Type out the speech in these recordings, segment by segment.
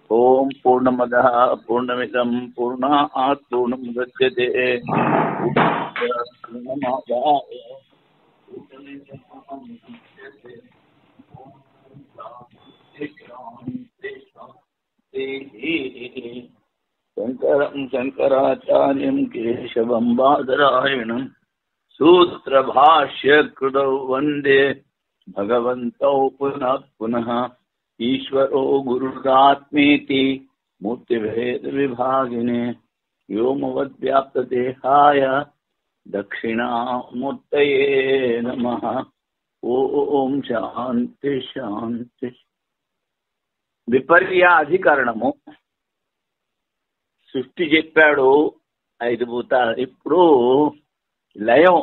ఓం పూర్ణమదః పూర్ణమిదం పూర్ణాత్ పూర్ణముదచ్యతే పూర్ణమాదాయ పూర్ణమేవావశిష్యతే. శంకరం శంకరాచార్యం కేశవం బాదరాయణం సూత్రభాష్యకృతౌ వందే భగవంతౌ పునః పునః. ఈశ్వరో గురురాత్మేతి మూర్తిభేద విభాగినే వ్యోమవద్వ్యాప్తదేహాయ దక్షిణామూర్తయే నమః. ఓం శాంతి శాంతి. విపర్యాధికరణము సృష్టి చెప్పాడు 5 భూతాలు. ఇప్పుడు లయం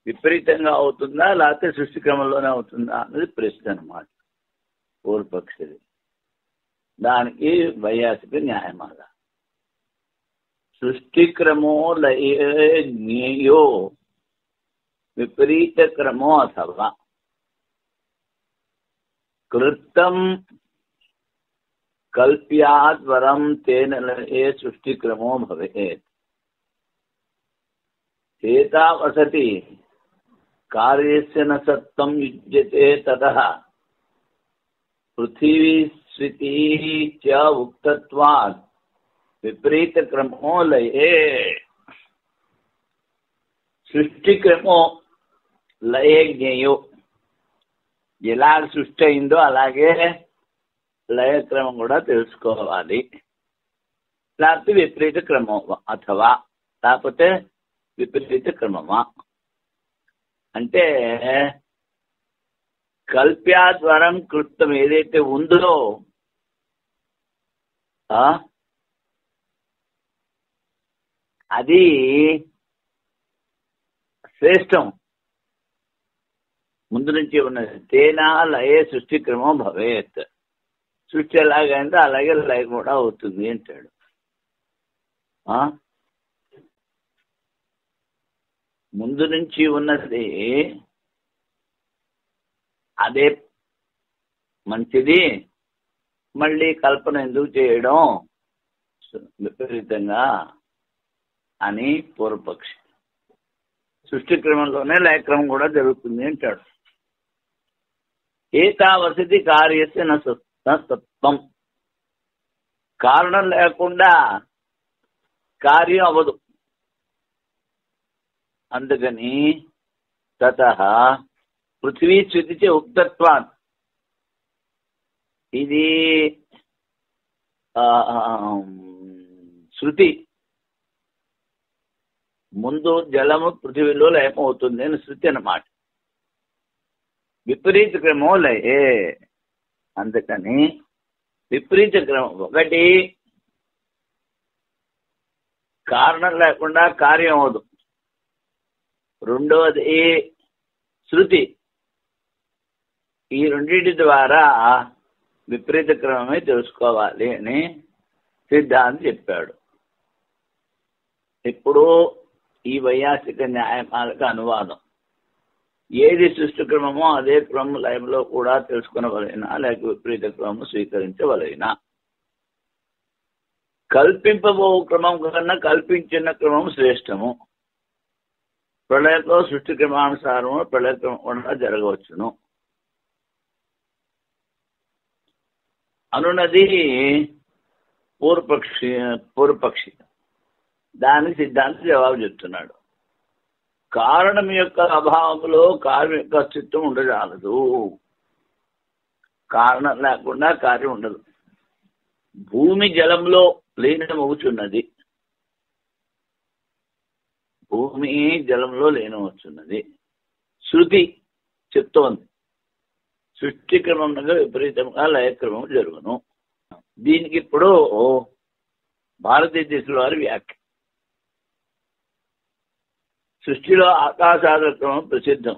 విపరీతంగా అవుతుందా లేకపోతే సృష్టి క్రమంలోనే అవుతుందా అన్నది ప్రశ్న అన్నమాట. పూర్వపక్షిది. దానికి వైయాసిక న్యాయమాల. సృష్టి క్రమో లయే జ్ఞేయో విపరీత క్రమో అథవా కృతం కల్ప్యాద్వరం తేన లయే సృష్టి క్రమో భవేత్. చేతా వసతి కార్యస్య న సత్వం యుజ్యతే తతః పృథివీ స్వితి చ ఉక్తత్వాత్ విపరీత క్రమో లయే. సృష్టి క్రమో లయే జ్ఞేయో. ఎలా సృష్టి అయిందో అలాగే లయక్రమం కూడా తెలుసుకోవాలి. లేకపోతే విపరీత క్రమం అథవా లేకపోతే విపరీత క్రమమా అంటే కల్ప్యాద్వరం కృతం ఏదైతే ఉందో అది శ్రేష్టం, ముందు నుంచి ఉన్నది. తేనా లయే సృష్టి క్రమం భవేత్. సృష్టి ఎలాగైందో అలాగే లయ కూడా అవుతుంది అంటాడు. ముందు నుంచి ఉన్నది అదే మంచిది, మళ్ళీ కల్పన ఎందుకు చేయడం విపరీతంగా అని పూర్వపక్షి. సృష్టి క్రమంలోనే లయక్రమం కూడా జరుగుతుంది అంటాడు. ఏతా వసతి కార్యస్య న సత్వం. కారణం లేకుండా కార్యం అవ్వదు. అందుకని తతః పృథివీ స్థితి చే ఉక్తత్వాత్. ఇది శృతి. ముందు జలము పృథివీలో లయమవుతుంది అని శృతి అన్నమాట. విపరీత క్రమం లయే. అందుకని విపరీత క్రమం ఒకటి కారణం లేకుండా కార్యం అవదు. రెండవది శృతి. ఈ రెండింటి ద్వారా విపరీత క్రమమే తెలుసుకోవాలి అని సిద్ధాంతి చెప్పాడు. ఇప్పుడు ఈ వైయాసిక న్యాయమాలకు అనువాదం. ఏది సృష్టి క్రమమో అదే క్రమం లయంలో కూడా తెలుసుకునవలైనా లేక విపరీత క్రమం స్వీకరించవలైనా. కల్పింపబో క్రమం కన్నా కల్పించిన క్రమం శ్రేష్టము. ప్రళయంలో సృష్టి క్రమానుసారము ప్రళయ క్రమం కూడా జరగవచ్చును అనున్నది పూర్వపక్షి. దానికి సిద్ధాంతి జవాబు చెప్తున్నాడు. కారణం యొక్క అభావంలో కార్యం యొక్క అస్తిత్వం ఉండజాలదు. కారణం లేకుండా కార్యం ఉండదు. భూమి జలంలో లీనమవుతున్నది. భూమి జలంలో లీనమవుతున్నది. శృతి చెప్తోంది సృష్టి క్రమంగా విపరీతంగా లయక్రమం జరుగును. దీనికి ఇప్పుడు భారతీయ దేశంలో వారి వ్యాఖ్య. సృష్టిలో ఆకాశాల క్రమం ప్రసిద్ధం.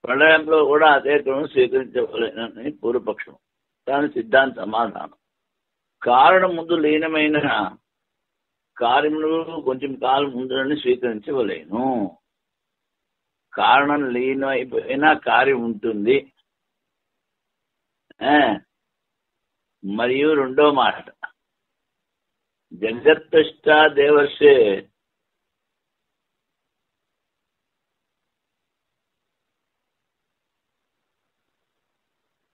ప్రళయంలో కూడా అదే క్రమం స్వీకరించవలెనని పూర్వపక్షం. దాని సిద్ధాంత సమాధానం. కారణం ముందు లీనమైన కార్యములు కొంచెం కాలం ముందులని స్వీకరించవలేను. కారణం లీనం అయిపోయినా కార్యం ఉంటుంది. మరియు రెండో మాట జగత్తుష్ట దేవర్షే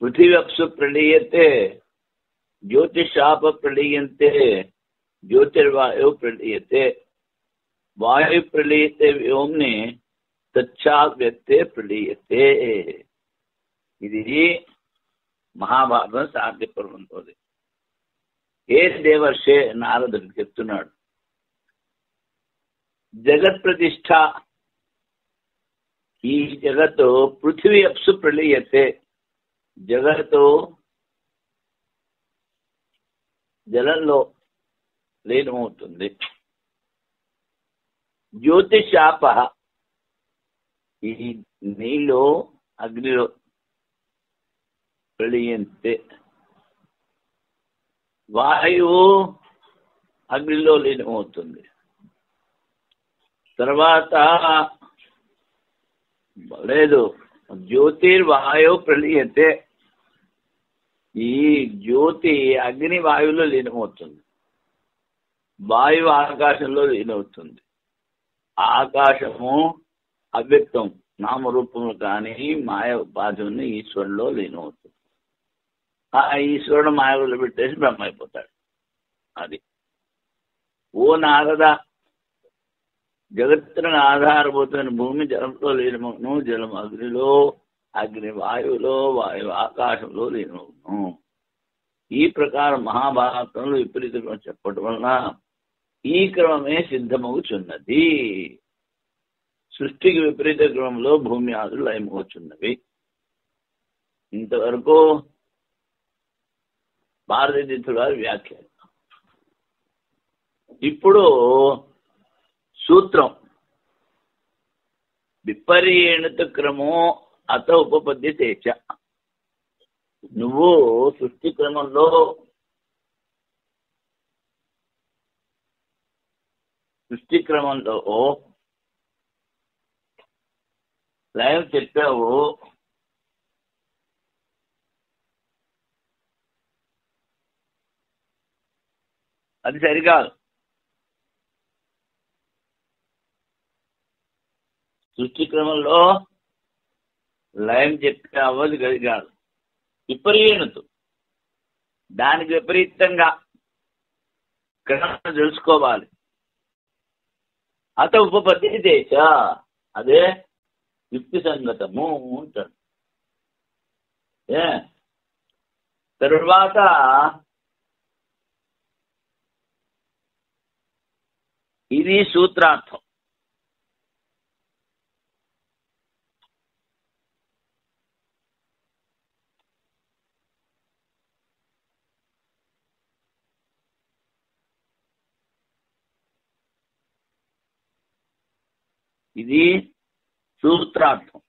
పృథివ్యప్సు ప్రళీయతే జ్యోతిషాప ప్రళీయంతే జ్యోతిర్వాయు ప్రళీయతే వాయు ప్రళీయతే వ్యోమ్ని తచ్చావ్యక్తే ప్రళీయతే. ఇది మహాభారతం శాంతి పర్వంతోది. ఏ దేవర్షే నారదుడికి చెప్తున్నాడు. జగత్ ప్రతిష్ట, ఈ జగత్తు పృథివీ అప్సు ప్రళీయతే, జగత్తు జలంలో లీనమవుతుంది. జ్యోతిషాప, ఈ నీళ్ళు అగ్నిలో ప్రళీయంతే, వాయువు అగ్నిలో లీనమవుతుంది. తర్వాత లేదు, జ్యోతిర్వాయు ప్రళీయతే, ఈ జ్యోతి అగ్ని వాయువులో లీనమవుతుంది. వాయువు ఆకాశంలో లీనమవుతుంది. ఆకాశము అవ్యక్తం, నామరూపములు కానీ మాయ ఉపాధి ఉన్న ఈశ్వరులో లీనమవుతుంది. ఆ ఈశ్వరుడు మాయలో పెట్టేసి బ్రహ్మ అయిపోతాడు. అది ఓ నారద, జగత్తును ఆధారభూతమైన భూమి జలంలో లీనమవును, జలం అగ్నిలో, అగ్ని వాయువులో, వాయువు ఆకాశంలో లీనమవును. ఈ ప్రకారం మహాభారతంలో విపరీత క్రమం చెప్పడం వలన ఈ క్రమమే సిద్ధమవుతున్నది. సృష్టికి విపరీత క్రమంలో భూమి ఆదులు లయమవుతున్నవి. ఇంతవరకు భారతీయుల వారి వ్యాఖ్యానం. ఇప్పుడు సూత్రం విపరీణత క్రమో అత ఉపపద్యతే చ. నువ్వు సృష్టి క్రమంలో లయం చెప్పావు. అది సరికాదు. సృష్టి క్రమంలో లయం చెప్పావు, అది సరికాదు. విపరీణత, దానికి విపరీతంగా క్రమం తెలుసుకోవాలి. అత ఉపపద్యతే చ, అదే యుక్తి సంగతము అంటాడు. తరువాత ఇది సూత్రార్థం. ఇది సూత్రార్థం.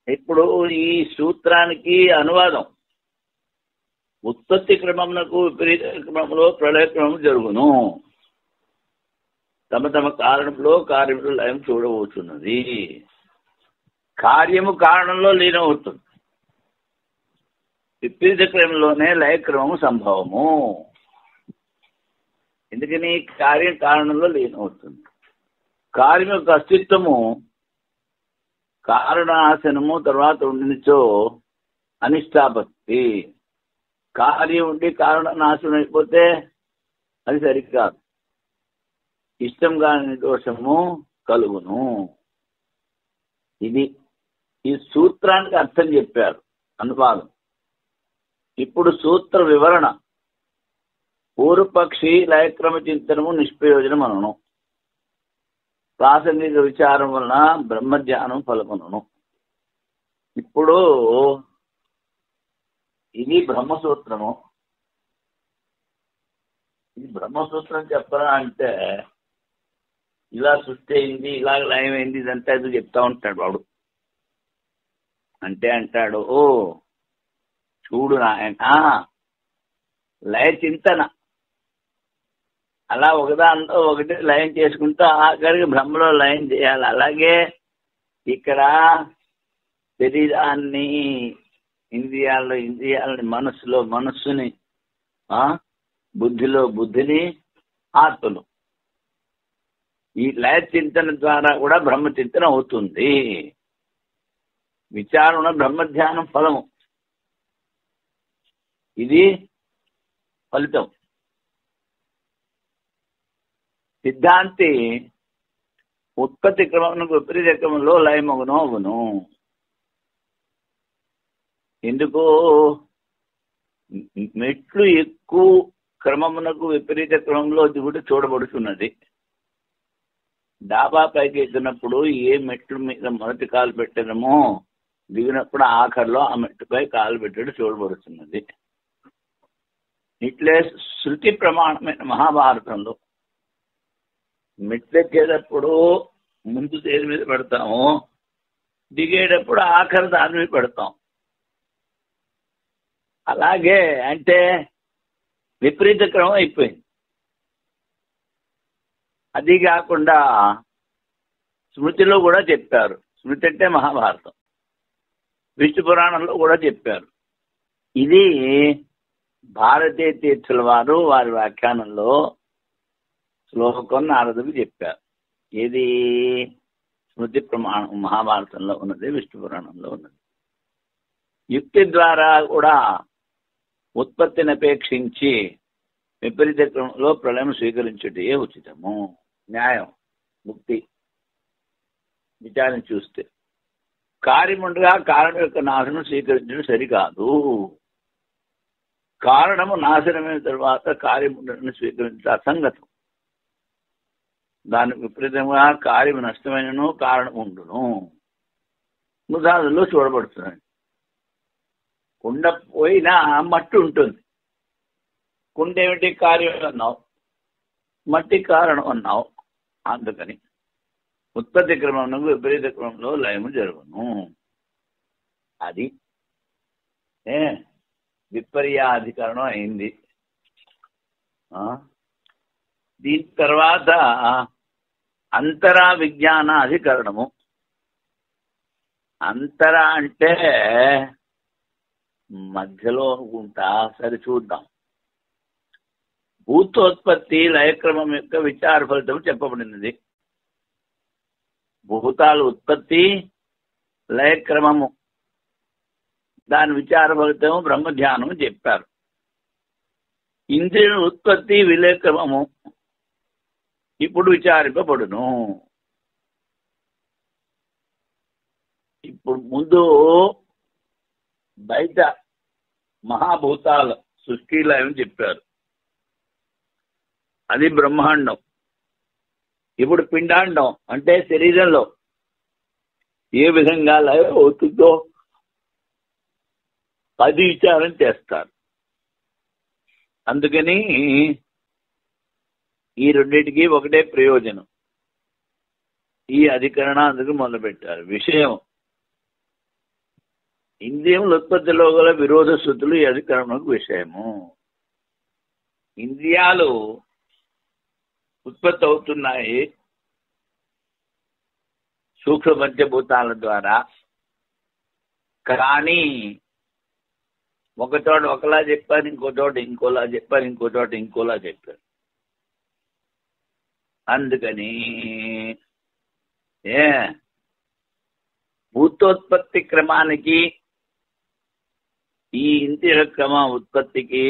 ఇప్పుడు ఈ సూత్రానికి అనువాదం, ఉత్పత్తి క్రమమునకు విపరీత క్రమంలో ప్రళయ క్రమం జరుగును. తమ తమ కారణంలో కార్యములు లయం చూడబోతున్నది. కార్యము కారణంలో లీనమవుతుంది. విపరీత క్రమంలోనే లయక్రమము సంభవము. ఎందుకని కార్యం కారణంలో లీనమవుతుంది. కార్యం యొక్క అస్తిత్వము కారణాశనము తర్వాత ఉండినచో అనిష్టాపత్తి. కార్యం ఉండి కారణ నాశనం అయిపోతే అది సరికాదు. ఇష్టం కాని దోషము కలుగును. ఇది ఈ సూత్రానికి అర్థం చెప్పారు, అనువాదం. ఇప్పుడు సూత్ర వివరణ. పూర్వపక్షి లయక్రమ చింతనము నిష్ప్రయోజనం అనను. ప్రాసంగిక విచారం వలన బ్రహ్మజ్ఞానం ఫలమును. ఇప్పుడు ఇది బ్రహ్మసూత్రము. ఇది బ్రహ్మసూత్రం చెప్పరా అంటే, ఇలా సృష్టి అయింది, ఇలా లయమైంది, ఇదంతా ఏదో చెప్తా ఉంటాడు వాడు. అంటే అంటాడు, ఓ చూడు నాయన, లయ చింతన అలా ఒకదాంతో ఒకటి లయం చేసుకుంటూ ఆఖరికి బ్రహ్మలో లయం చేయాలి. అలాగే ఇక్కడ శరీరాన్ని ఇంద్రియాల్లో ఇంద్రియాలని, మనస్సులో మనస్సుని, బుద్ధిలో బుద్ధిని, ఆత్మను. ఈ లయ చింతన ద్వారా కూడా బ్రహ్మచింతన అవుతుంది. విచారణ బ్రహ్మధ్యానం ఫలము, ఇది ఫలితం. సిద్ధాంతి ఉత్పత్తి క్రమమునకు విపరీత క్రమంలో లయమగును అవును. ఎందుకు? మెట్లు ఎక్కువ క్రమమునకు విపరీత క్రమంలో దిగుడు చూడబడుతున్నది. డాబా పైకి ఎక్కినప్పుడు ఏ మెట్ల మీద మొదటి కాలు పెట్టడమో దిగినప్పుడు ఆఖరిలో ఆ మెట్టుపై కాలు పెట్టడం చూడబడుతున్నది. ఇట్లే శృతి ప్రమాణమైన మహాభారతంలో మెట్లెక్కేటప్పుడు ముందు దేని మీద పెడతాము, దిగేటప్పుడు ఆఖరి దాని మీద పెడతాం. అలాగే అంటే విపరీత క్రమం అయిపోయింది. అది కాకుండా స్మృతిలో కూడా చెప్పారు. స్మృతి అంటే మహాభారతం, విష్ణు పురాణంలో కూడా చెప్పారు. ఇది భారతీయ తీర్థుల వారు వారి వ్యాఖ్యానంలో శ్లోకం నారదుకు చెప్పారు. ఇది స్మృతి ప్రమాణం మహాభారతంలో ఉన్నది, విష్ణు పురాణంలో ఉన్నది. యుక్తి ద్వారా కూడా ఉత్పత్తిని అపేక్షించి విపరీత క్రమంలో ప్రళయం స్వీకరించుటే ఉచితము, న్యాయం. ముక్తి విచారణ చూస్తే కార్యముండగా కారణం యొక్క నాశనం స్వీకరించడం సరికాదు. కారణము నాశనమైన తర్వాత కార్యముండని స్వీకరించడం అసంగతం. దానికి విపరీతంగా కార్యము నష్టమైనను కారణం ఉండును. ముదాదుల్లో చూడబడుతున్నాయి. కుండ పోయినా మట్టి ఉంటుంది. కుండ ఏమిటి? కార్యం అన్నావు, మట్టి కారణం అన్నావు. అందుకని ఉత్పత్తి క్రమంలో విపరీత క్రమంలో లయము జరుగును. అది విపర్యాధికరణం అయింది. దీని తర్వాత అంతరా విజ్ఞాన అధికరణము. అంతర అంటే మధ్యలో అనుకుంటా, సరి చూద్దాం. భూతోత్పత్తి లయక్రమం యొక్క విచార ఫలితం చెప్పబడినది. భూతాల ఉత్పత్తి లయక్రమము, దాని విచార ఫలితం బ్రహ్మధ్యానం చెప్పారు. ఇంద్రియుల ఉత్పత్తి విలయక్రమము ఇప్పుడు విచారింపబడును. ఇప్పుడు ముందు బయట మహాభూతాల సృష్టి లయం చెప్పారు, అది బ్రహ్మాండం. ఇప్పుడు పిండాండం అంటే శరీరంలో ఏ విధంగా లయం అవుతుందో అది విచారం చేస్తారు. అందుకని ఈ రెండింటికి ఒకటే ప్రయోజనం. ఈ అధికరణ అందుకు మొదలుపెట్టారు. విషయం ఇంద్రియముల ఉత్పత్తిలో గల విరోధ శృతులు ఈ అధికరణకు విషయము. ఇంద్రియాలు ఉత్పత్తి అవుతున్నాయి సూక్ష్మ పంచభూతాల ద్వారా. కానీ ఒక చోట ఒకలా చెప్పారు, ఇంకో చోట ఇంకోలా చెప్పారు, ఇంకో చోట ఇంకోలా చెప్పారు. అందుకని భూతోత్పత్తి క్రమానికి ఈ ఇంద్రియ క్రమ ఉత్పత్తికి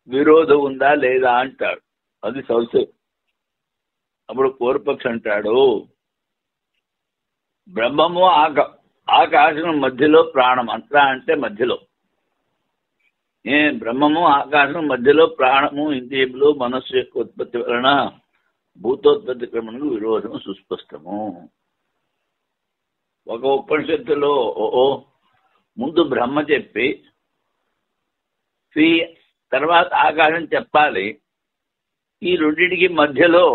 విరోధం ఉందా లేదా అంటాడు. అది సౌసే. అప్పుడు పూర్వపక్షి అంటాడు, బ్రహ్మము ఆకాశం మధ్యలో ప్రాణం. అంతా అంటే మధ్యలో బ్రహ్మము ఆకాశం మధ్యలో ప్రాణము ఇంద్రియములు మనస్సు యొక్క ఉత్పత్తి వలన భూతోత్పత్తి క్రమములకు విరోధం సుస్పష్టము. ఒక ఉపనిషత్తులో ముందు బ్రహ్మ చెప్పి తర్వాత ఆకాశం చెప్పాలి. ఈ రెండింటికి మధ్యలో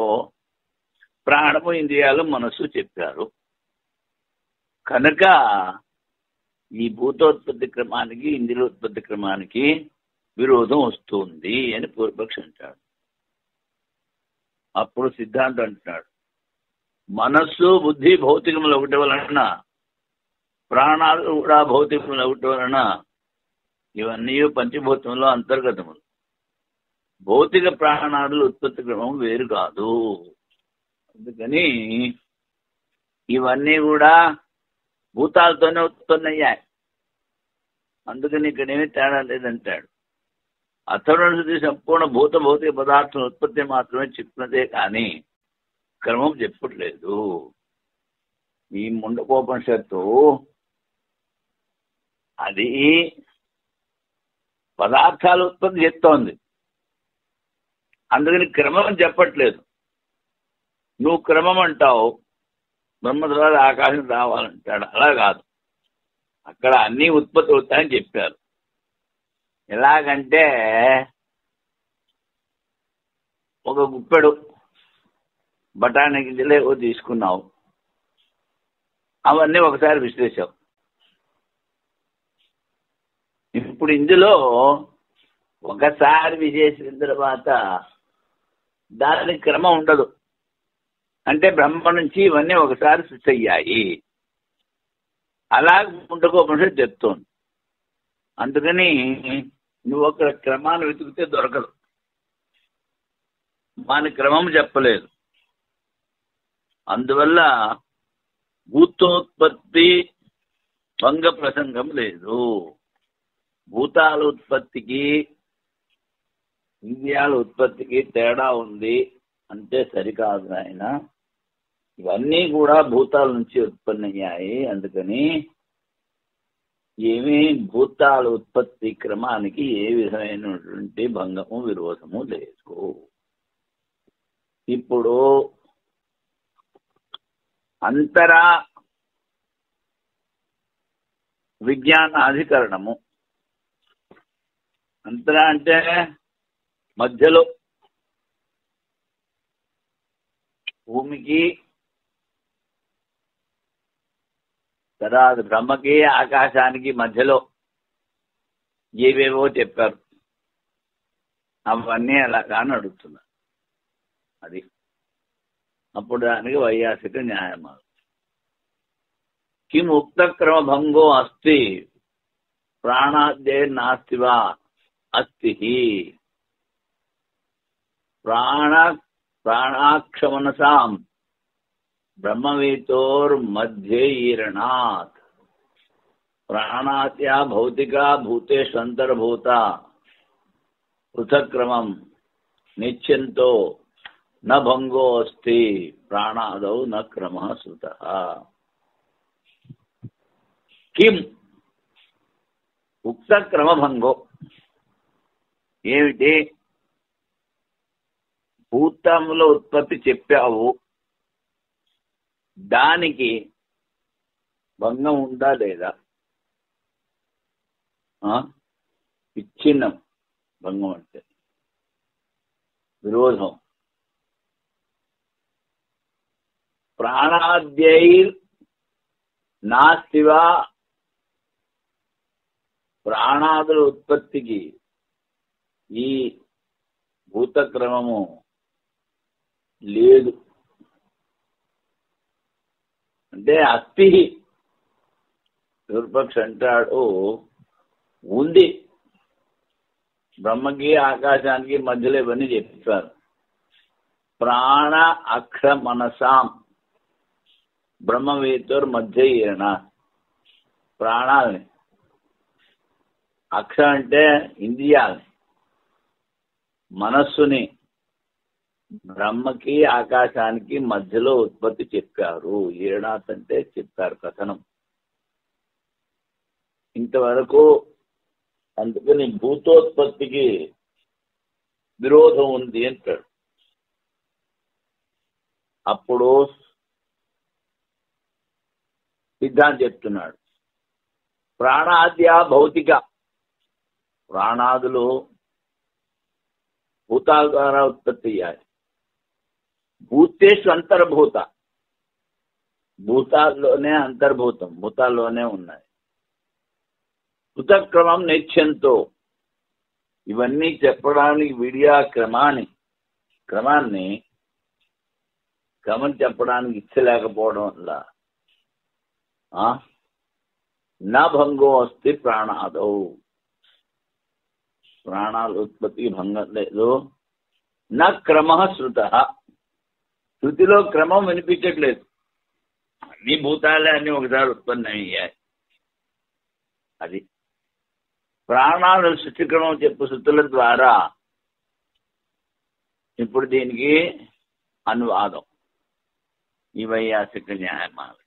ప్రాణము ఇంద్రియాలు మనస్సు చెప్పారు. కనుక ఈ భూతోత్పత్తి క్రమానికి ఇంద్రియోత్పత్తి క్రమానికి విరోధం వస్తుంది అని పూర్వపక్షి అంటాడు. అప్పుడు సిద్ధాంతం అంటున్నాడు, మనస్సు బుద్ధి భౌతికములు ఒకటి వలన ప్రాణాలు కూడా భౌతికములు అవటం వలన ఇవన్నీ పంచభూతంలో అంతర్గతములు. భౌతిక ప్రాణాదులు ఉత్పత్తి క్రమం వేరు కాదు. అందుకని ఇవన్నీ కూడా భూతాలతోనే ఉత్పన్నయ్యాయి. అందుకని ఇక్కడేమీ తేడా లేదంటాడు. అథర్వణశృతి సంపూర్ణ భౌతిక పదార్థం ఉత్పత్తి మాత్రమే చెప్పినదే కానీ క్రమం చెప్పట్లేదు. ఈ ముండకోపనిషత్తు అది పదార్థాల ఉత్పత్తి చెప్తోంది, అందుకని క్రమం చెప్పట్లేదు. నువ్వు క్రమం అంటావు, బ్రహ్మ తర్వాత ఆకాశం రావాలంటాడు. అలా కాదు, అక్కడ అన్నీ ఉత్పత్తి అవుతాయని చెప్పారు. ఎలాగంటే ఒక గుప్పెడు బఠానీ గింజలే తీసుకున్నావు, అవన్నీ ఒకసారి విశ్లేషావు. ఇప్పుడు ఇందులో ఒకసారి విజేసిన తర్వాత దానికి క్రమం ఉండదు. అంటే బ్రహ్మ నుంచి ఇవన్నీ ఒకసారి సృష్టి అయ్యాయి. అలాగే ముండకోపనిషత్తు చెప్తోంది. అందుకని నువ్వు ఒక క్రమాన్ని వెతికితే దొరకదు. మన క్రమం చెప్పలేదు. అందువల్ల భూతోత్పత్తి భంగ ప్రసంగం లేదు. భూతాల ఉత్పత్తికి ఇంద్రియాల ఉత్పత్తికి తేడా ఉంది అంటే సరికాదు ఆయన. ఇవన్నీ కూడా భూతాల నుంచి ఉత్పన్నయ్యాయి. అందుకని ఏమీ భూతాల ఉత్పత్తి క్రమానికి ఏ విధమైనటువంటి భంగము విరోధము లేదు. ఇప్పుడు అంతరా విజ్ఞానాధికరణము. అంతరా అంటే మధ్యలో, భూమికి తర్వాత బ్రహ్మకి ఆకాశానికి మధ్యలో ఏవేవో చెప్పారు. అవన్నీ అలాగాని అడుగుతున్నారు. అది అప్పుడు దానికి వైయాసిక న్యాయమా. కిం ఉక్త క్రమ భంగో అస్తి ప్రాణాద్యే నాస్తివా అస్తి. ప్రాణాక్షమనసాం బ్రహ్మవేతోర్మధ్యే ఈరణాత్. ప్రాణాత్యా భౌతికా భూతేష్వంతర్భూత పృథక్రమం నిశ్చింతో న భంగో అస్తి ప్రాణాదౌ న క్రమః శృతః. కిం ఉక్త క్రమభంగో ఏమిటి? భూతముల ఉత్పత్తి చెప్పావు, దానికి భంగం ఉందా లేదా? విచ్ఛిన్నం భంగం అంటే విరోధం. ప్రాణాద్యైర్ నాస్తివా, ప్రాణాదుల ఉత్పత్తికి ఈ భూతక్రమము లేదు అంటే అస్థి. విరూపక్ష అంటాడు ఉంది. బ్రహ్మకి ఆకాశానికి మధ్యలో ఇవన్నీ చెప్పారు. ప్రాణ అక్ష మనసాం బ్రహ్మవేతోర్ మధ్య ఈరణ. ప్రాణాలని, అక్ష అంటే ఇంద్రియాలని, మనస్సుని బ్రహ్మకి ఆకాశానికి మధ్యలో ఉత్పత్తి చెప్పారు. ఈరణాత్ అంటే చెప్పారు, కథనం. ఇంతవరకు అందుకని భూతోత్పత్తికి విరోధం ఉంది అంటాడు. అప్పుడు సిద్ధాంతం చెప్తున్నాడు. ప్రాణాద్యా భౌతిక, ప్రాణాదులు భూతాల ద్వారా ఉత్పత్తి అయ్యాయి. భూతేషు అంతర్భూత, భూతాల్లోనే అంతర్భూతం, భూతాల్లోనే ఉన్నాయి. పృథక్రమం నిత్యంతో, ఇవన్నీ చెప్పడానికి విడియా క్రమాన్ని క్రమం చెప్పడానికి ఇచ్చలేకపోవడం వల్ల నా భంగో అస్తి ప్రాణాదౌ, ప్రాణాల ఉత్పత్తికి భంగం లేదు. నా క్రమ శృత, శృతిలో క్రమం వినిపించట్లేదు. అన్ని భూతాలే అన్ని ఒకసారి ఉత్పన్నం అయ్యాయి. అది ప్రాణాలు సృష్టి క్రమం చెప్పు శృతుల ద్వారా. ఇప్పుడు దీనికి అనువాదం ఈ వైయాసిక న్యాయమాలకి.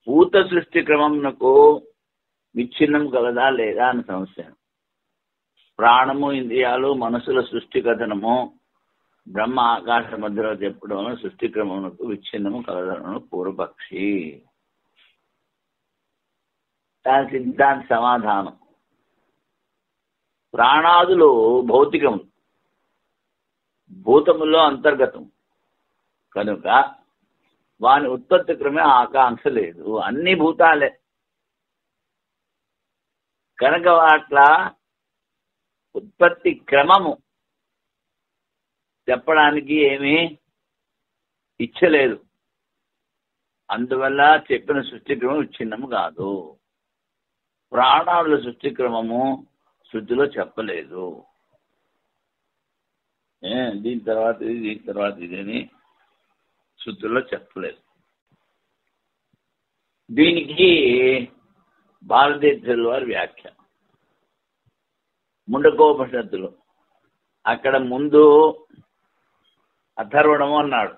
భూత సృష్టి క్రమంకు విచ్ఛిన్నం కలదా లేదా అని సమస్య. ప్రాణము, ఇంద్రియాలు, మనసుల సృష్టి కథనము బ్రహ్మ ఆకాశ మధ్యలో చెప్పడం సృష్టి క్రమమునకు విచ్ఛిన్నము కలదను పూర్వపక్షి. దాని సిద్ధాంత సమాధానం, ప్రాణాదులు భౌతికం, భూతములో అంతర్గతం కనుక వాని ఉత్పత్తి క్రమే ఆకాంక్ష లేదు. అన్ని భూతాలే కనుక వాట్ల ఉత్పత్తి క్రమము చెప్పడానికి ఏమీ ఇచ్చలేదు. అందువల్ల చెప్పిన సృష్టి క్రమం విచ్ఛిన్నము కాదు. ప్రాణాల సృష్టి క్రమము శృతిలో చెప్పలేదు. దీని తర్వాత ఇది, దీని తర్వాత ఇదని శృతిలో చెప్పలేదు. దీనికి భారతీయుల వారి వ్యాఖ్య ముండకోపనిషత్తులు. అక్కడ ముందు అథర్వణము అన్నాడు.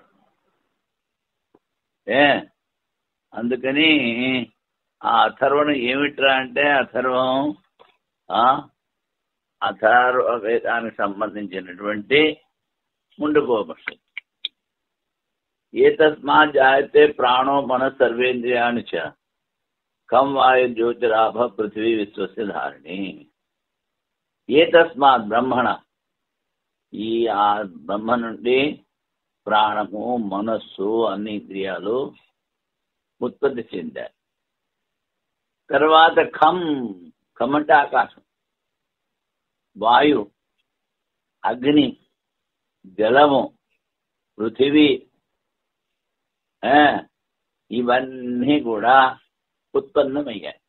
అందుకని ఆ అథర్వణం ఏమిట్రా అంటే, అథర్వ వేదానికి సంబంధించినటువంటి ముండకోపనిషత్తు. ఏతస్మాత్ జాయతే ప్రాణో మన సర్వేంద్రియాణి చ కం వాయు జ్యోతిరాభ పృథివీ విశ్వస్య ధారిణి. ఏతస్మాత్ బ్రహ్మణ, ఈ ఆ బ్రహ్మ నుండి ప్రాణము, మనస్సు, అన్ని ఇంద్రియాలు ఉత్పత్తి చెందాయి. తర్వాత ఖం అంటే ఆకాశం, వాయు, అగ్ని, జలము, పృథివీ, ఇవన్నీ కూడా ఉత్పన్నమయ్యాయి.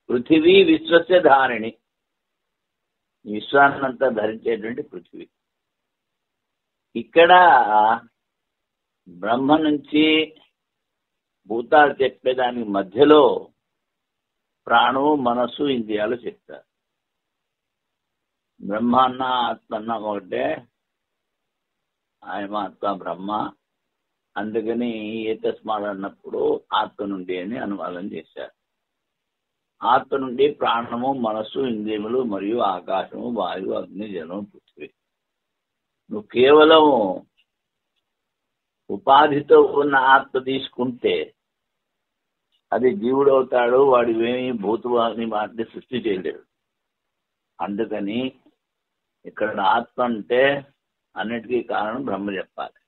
పృథివీ విశ్వస్య ధారిణి, విశ్వాన్నంతా ధరించేటువంటి పృథివీ. ఇక్కడ బ్రహ్మ నుంచి భూతాలు చెప్పేదానికి మధ్యలో ప్రాణము, మనస్సు, ఇంద్రియాలు చెప్తారు. బ్రహ్మాన్న ఆత్మన్న ఒకటే, ఆయన ఆత్మ బ్రహ్మ. అందుకని ఏతస్మాత్ అన్నప్పుడు ఆత్మ నుండి అని అనువాదం చేశారు. ఆత్మ నుండి ప్రాణము, మనస్సు, ఇంద్రియములు మరియు ఆకాశము, వాయువు, అగ్ని, జలం, పృథివీ. నువ్వు కేవలం ఉపాధితో ఉన్న ఆత్మ తీసుకుంటే అది జీవుడు అవుతాడు. వాడు ఏమి భూతవాని వాటిని సృష్టి చేయలేడు. అందుకని ఇక్కడ ఆత్మ అంటే అన్నిటికీ కారణం బ్రహ్మ చెప్పాలి.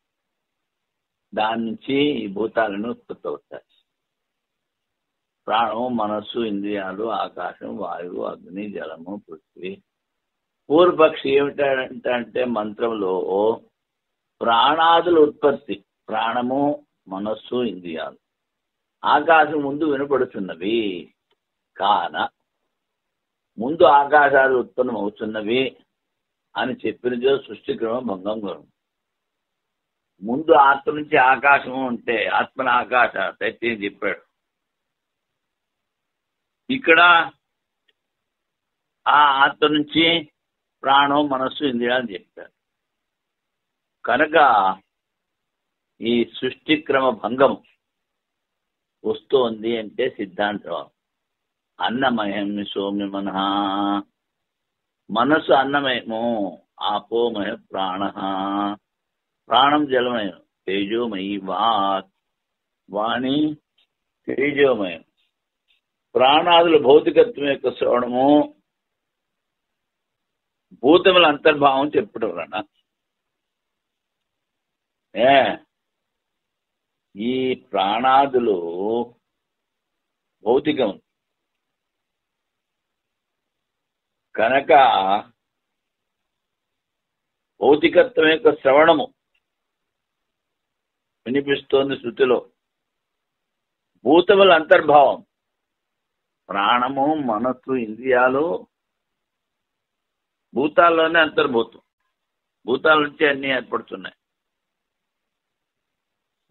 దాని నుంచి ఈ భూతాలను ఉత్పత్తి అవుతాయి. ప్రాణము, మనస్సు, ఇంద్రియాలు, ఆకాశం, వాయువు, అగ్ని, జలము, పృథివీ. పూర్వపక్షి ఏమిటంటే మంత్రంలో ప్రాణాదుల ఉత్పత్తి, ప్రాణము, మనస్సు, ఇంద్రియాలు, ఆకాశం ముందు వినపడుతున్నవి కాన ముందు ఆకాశాలు ఉత్పన్నం అవుతున్నవి అని చెప్పినదో సృష్టి క్రమం భంగం కలుగు. ముందు ఆత్మ నుంచి ఆకాశము ఉంటే ఆత్మన ఆకాశ తైత్యం చెప్పాడు. ఇక్కడ ఆ ఆత్మ నుంచి ప్రాణం, మనస్సు, ఇంద్రియాలు చెప్పారు. కనుక ఈ సృష్టి క్రమ భంగం వస్తోంది అంటే సిద్ధాంతం. అన్నమయం సౌమ్య మనః, మనస్సు అన్నమయము, ఆపోమయ ప్రాణ, ప్రాణం జలమయం, తేజోమయి వాక్, వాణి తేజోమయం. ప్రాణాదుల భౌతికత్వం యొక్క శ్రవణము, భూతముల అంతర్భావం చెప్పడం వలన ఈ ప్రాణాదులు భౌతికం కనుక భౌతికత్వం యొక్క శ్రవణము వినిపిస్తోంది శృతిలో. భూతముల అంతర్భావం. ప్రాణము, మనస్సు, ఇంద్రియాలు భూతాల్లోనే అంతర్భూతం. భూతాల నుంచి అన్నీ ఏర్పడుతున్నాయి.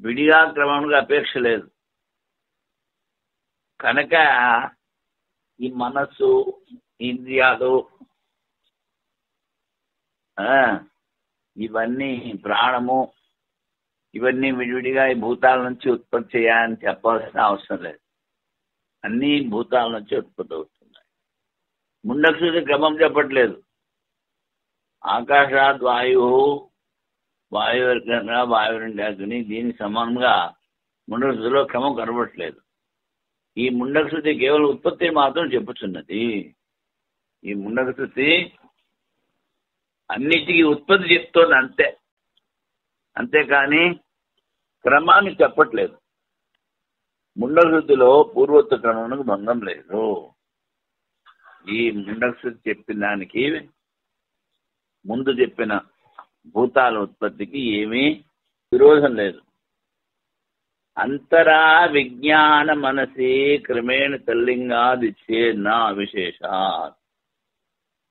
విడిగా క్రమంగా అపేక్ష లేదు. కనుక ఈ మనస్సు, ఇంద్రియాలు, ఇవన్నీ ప్రాణము, ఇవన్నీ విడివిడిగా ఈ భూతాల నుంచి ఉత్పత్తి చేయాలని చెప్పాల్సిన అవసరం లేదు. అన్నీ భూతాల నుంచి ఉత్పత్తి అవుతున్నాయి. ముందక్షుడి క్రమం చెప్పట్లేదు. ఆకాశాత్ వాయువు, వాయువర్గంగా వాయువుండి అగ్ని, దీనికి సమానంగా ముండకృతిలో క్రమం కనబడట్లేదు. ఈ ముండకృతి కేవలం ఉత్పత్తి మాత్రం చెప్పుచున్నది. ఈ ముండకృతి అన్నిటికీ ఉత్పత్తి చెప్తోంది అంతే, అంతేకాని క్రమాన్ని చెప్పట్లేదు. ముండకృతిలో పూర్వోత్తర క్రమానికి భంగం లేదు. ఈ ముండకృతి చెప్పిన దానికి ముందు చెప్పిన భూతాల ఉత్పత్తికి ఏమీ విరోధం లేదు. అంతరా విజ్ఞాన మనసి క్రమేణ తల్లింగాదిచ్చే నా విశేష.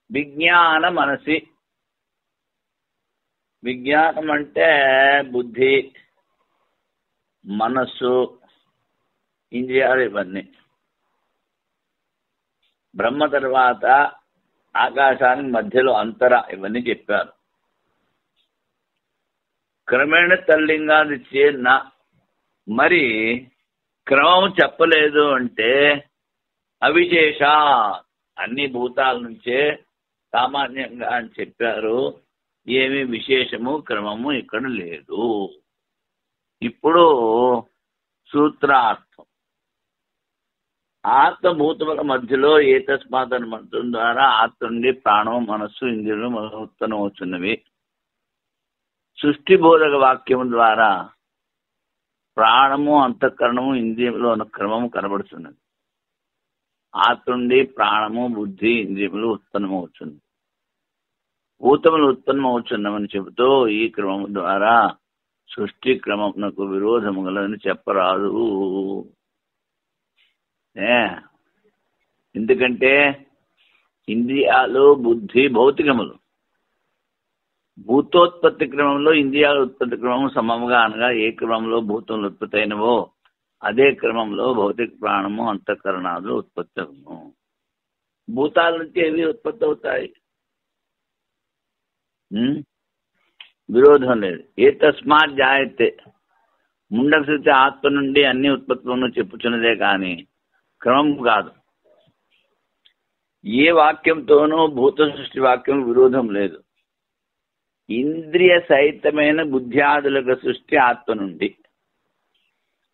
విజ్ఞాన మనసి, విజ్ఞానం అంటే బుద్ధి, మనస్సు, ఇంద్రియాలు, ఇవన్నీ. బ్రహ్మ తర్వాత ఆకాశానికి మధ్యలో అంతర, ఇవన్నీ చెప్పారు. క్రమేణ తల్లింగాదిచ్చే నా, మరి క్రమం చెప్పలేదు అంటే అవిశేష, అన్ని భూతాల నుంచే సామాన్యంగా అని చెప్పారు. ఏమి విశేషము క్రమము ఇక్కడ లేదు. ఇప్పుడు సూత్రార్థం. ఆత్మభూతముల మధ్యలో ఏతస్మాత్ అనే మంత్రం ద్వారా ఆత్మ నుండి ప్రాణం, మనస్సు, ఇంద్రియులు ఉత్పన్నం అవుతున్నవి. సృష్టిబోధక వాక్యము ద్వారా ప్రాణము, అంతఃకరణము, ఇంద్రియములు అన్న క్రమము కనబడుతున్నది. ఆత్మ నుండి ప్రాణము, బుద్ధి, ఇంద్రియములు ఉత్పన్నమవుతుంది. భూతములు ఉత్పన్నమవుతున్నమని చెబుతూ ఈ క్రమము ద్వారా సృష్టి క్రమమునకు విరోధము గలదని చెప్పరాదు. ఎందుకంటే ఇంద్రియాలు, బుద్ధి భౌతికములు. భూతోత్పత్తి క్రమంలో ఇంద్రియాల ఉత్పత్తి క్రమం సమముగా, అనగా ఏ క్రమంలో భూతములు ఉత్పత్తి అయినవో అదే క్రమంలో భౌతిక ప్రాణము, అంతఃకరణాలు ఉత్పత్తి అవును. భూతాల నుంచి ఏవి ఉత్పత్తి అవుతాయి? విరోధం లేదు. ఏ తస్మాత్ జాయతే, ముండకృతి ఆత్మ నుండి అన్ని ఉత్పత్తులను చెప్పుచున్నదే కానీ క్రమం కాదు. ఏ వాక్యంతోనూ భూత సృష్టి వాక్యం విరోధం లేదు. ఇంద్రియ సహితమైన బుద్ధ్యాదులకు సృష్టి ఆత్మ నుండి.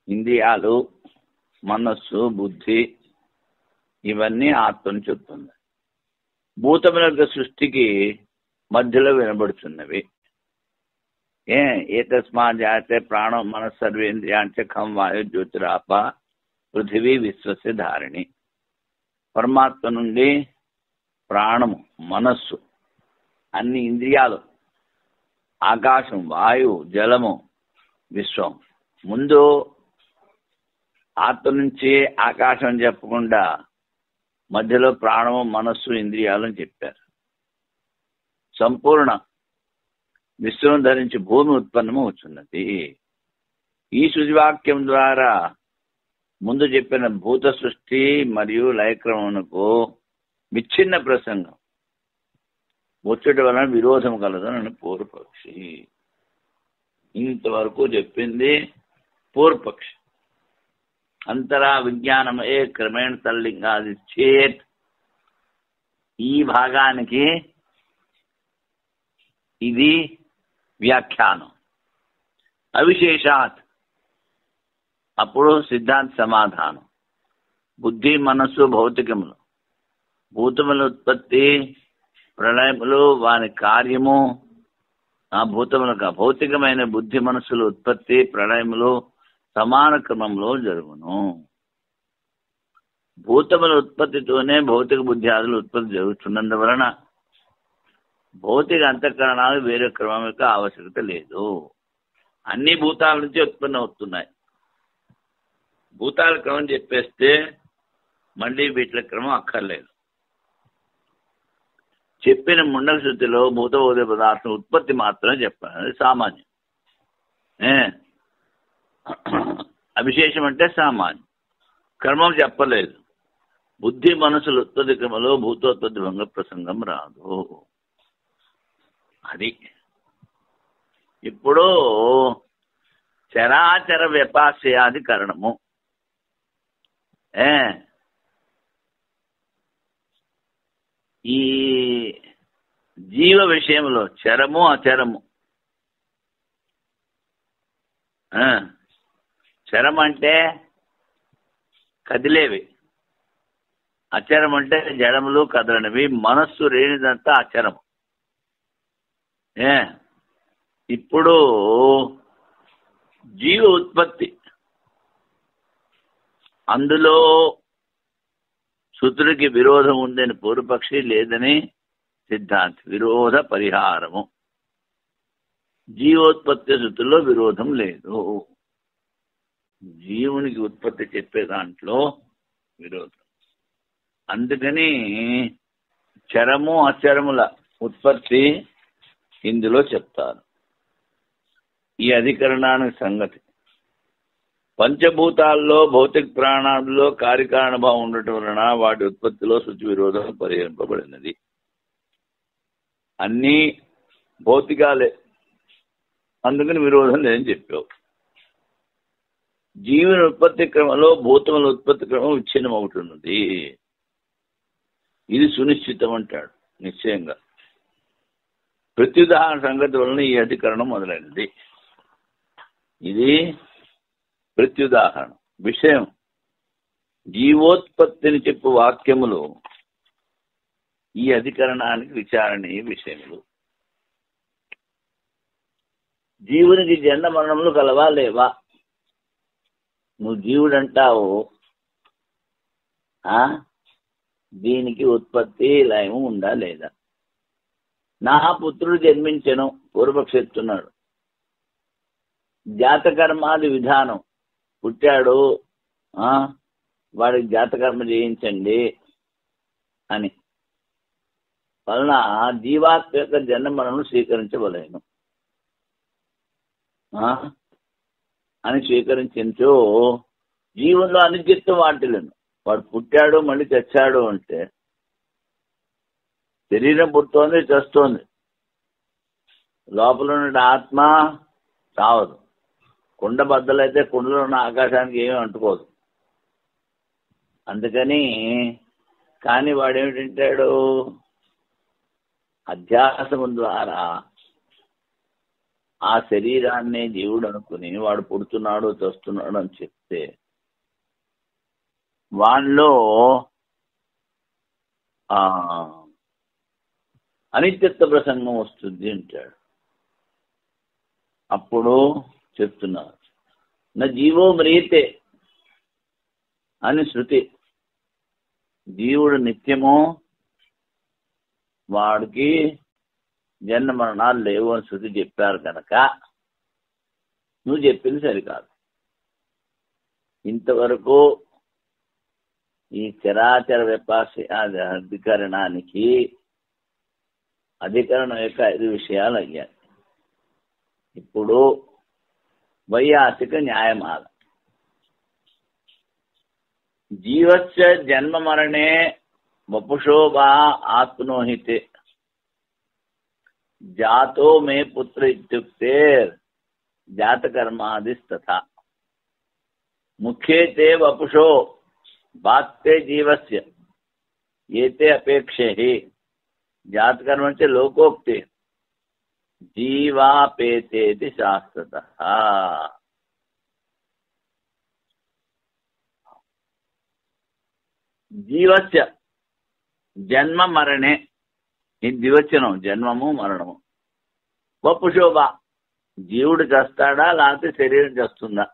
ఇంద్రియాలు, మనస్సు, బుద్ధి ఇవన్నీ ఆత్మను చెప్తుంది. భూతముల యొక్క సృష్టికి మధ్యలో వినబడుతున్నవి. ఏ తస్మాత్ జాయతే ప్రాణం మనస్సు సర్వేంద్రియాంచ ఖం వాయు జ్యోతిరాప పృథివీ విశ్వస్య ధారిణి. పరమాత్మ నుండి ప్రాణము, మనస్సు, అన్ని ఇంద్రియాలు, ఆకాశం, వాయువు, జలము, విశ్వం. ముందు ఆత్మ నుంచి ఆకాశం చెప్పకుండా మధ్యలో ప్రాణము, మనస్సు, ఇంద్రియాలు అని చెప్పారు. సంపూర్ణ విశ్వం ధరించి భూమి ఉత్పన్నము అవుతున్నది. ఈ శుచివాక్యం ద్వారా ముందు చెప్పిన భూత సృష్టి మరియు లయక్రమమునకు విచ్ఛిన్న ప్రసంగం వచ్చేటి వలన విరోధం కలదని పూర్వపక్షి. ఇంతవరకు చెప్పింది పూర్వపక్షి. అంతరా విజ్ఞానమయే క్రమేణ తల్లింగాది చేత్, ఈ భాగానికి ఇది వ్యాఖ్యానం. అవిశేషాత్, అప్పుడు సిద్ధాంత సమాధానం. బుద్ధి, మనస్సు భౌతికములు, భూతముల ఉత్పత్తి, ప్రళయములు వాని కార్యము. ఆ భూతములకు భౌతికమైన బుద్ధి, మనస్సుల ఉత్పత్తి, ప్రళయములు సమాన క్రమంలో జరుగును. భూతముల ఉత్పత్తితోనే భౌతిక బుద్ధి ఆదులు ఉత్పత్తి జరుగుతున్నందువలన భౌతిక అంతఃకరణాలు వేరే క్రమం యొక్క ఆవశ్యకత లేదు. అన్ని భూతాల నుంచి ఉత్పన్నం అవుతున్నాయి. భూతాల క్రమం చెప్పేస్తే మళ్ళీ వీటిల క్రమం అక్కర్లేదు. చెప్పిన ముండక శృతిలో భూత ఉదయ పదార్థం ఉత్పత్తి మాత్రమే చెప్పాలి, అది సామాన్యం. అవిశేషం అంటే సామాన్యం, క్రమం చెప్పలేదు. బుద్ధి మనసుల ఉత్పత్తి క్రమంలో భూతోత్పత్తి భంగ ప్రసంగం రాదు. అది ఇప్పుడు చరాచర వ్యపాస్యాది కరణము. ఈ జీవ విషయంలో చరము అచరము, చరం అంటే కదిలేవి, అచరం అంటే జడములు కదలనివి. మనస్సు రేణిదంతా అచరము. ఇప్పుడు జీవ ఉత్పత్తి, అందులో శృతుడికి విరోధం ఉందని పూర్వపక్షి, లేదని సిద్ధాంతి. విరోధ పరిహారము. జీవోత్పత్తి శృతుల్లో విరోధం లేదు. జీవునికి ఉత్పత్తి చెప్పే దాంట్లో విరోధం. అందుకని చరము అచరముల ఉత్పత్తి ఇందులో చెప్తారు. ఈ అధికరణానికి సంగతి. పంచభూతాల్లో భౌతిక ప్రాణాల్లో కార్యకారణభావం ఉండటం వలన వాటి ఉత్పత్తిలో శృతి విరోధం పరిహరింపబడినది. అన్నీ భౌతికాలే, అందుకని విరోధం లేదని చెప్పావు. జీవుని ఉత్పత్తి క్రమంలో భూతముల ఉత్పత్తి క్రమం విచ్ఛిన్నం అవుతున్నది. ఇది సునిశ్చితం అంటాడు. నిశ్చయంగా ప్రత్యుదాహరణ సంగతి వలన ఈ అధికరణం మొదలైనది. ఇది ప్రత్యుదాహరణ విషయం. జీవోత్పత్తిని చెప్పు వాక్యములు ఈ అధికరణానికి విచారణీయ విషయములు. జీవునికి జన్మ మరణములు కలవా లేవా? నువ్వు జీవుడంటావు, దీనికి ఉత్పత్తి లయము ఉందా లేదా? నా పుత్రుడు జన్మించెను పూర్వపక్షి చెప్తున్నాడు. జాతకర్మాది విధానం, పుట్టాడు వాడికి జాతకర్మ చేయించండి అని వలన జీవాత్మ యొక్క జన్మలను స్వీకరించవలేను అని స్వీకరించో జీవంలో అనిత్యత్వం వాటిలను. వాడు పుట్టాడు మళ్ళీ చచ్చాడు అంటే శరీరం పుడుతోంది చస్తోంది, లోపల ఉన్న ఆత్మ చావదు. కుండ బద్దలైతే కుండలో ఉన్న ఆకాశానికి ఏమీ అంటుకోదు. అందుకని కానీ వాడేమిటంటాడు, అధ్యాసము ద్వారా ఆ శరీరాన్ని జీవుడు అనుకుని వాడు పుడుతున్నాడు చస్తున్నాడు అని చెప్తే వాళ్ళలో అనిత్యత్వ ప్రసంగం వస్తుంది అంటాడు. అప్పుడు చెప్తున్నారు, నా జీవో మ్రియతే అని శృతి. జీవుడు నిత్యము, వాడికి జన్మ మరణాలు లేవు అని శృతి చెప్పారు కనుక నువ్వు చెప్పింది సరికాదు. ఇంతవరకు ఈ చరాచర వ్యపాస్య అధికరణానికి అధికరణం యొక్క 5 విషయాలు అయ్యాయి. ఇప్పుడు వైయాసిక న్యాయమాల. జీవస్య జన్మ మరణే వపుషోభా ఆత్మనోహితే జాతో మే పుత్ర ఇత్యుక్తే జాతకర్మాదిస్తథా ముఖ్యే తే వపుషో బాత్తే జీవస్య ఏతే అపేక్షే జాతకర్మ అంటే లోకోక్తి జీవాపేతేతి శాస్త్రతః. జీవస్య జన్మ మరణే, ఇది ద్వివచనం, జన్మము మరణము. వపుషోభ, జీవుడు చేస్తాడా లేకపోతే శరీరం చేస్తుందా?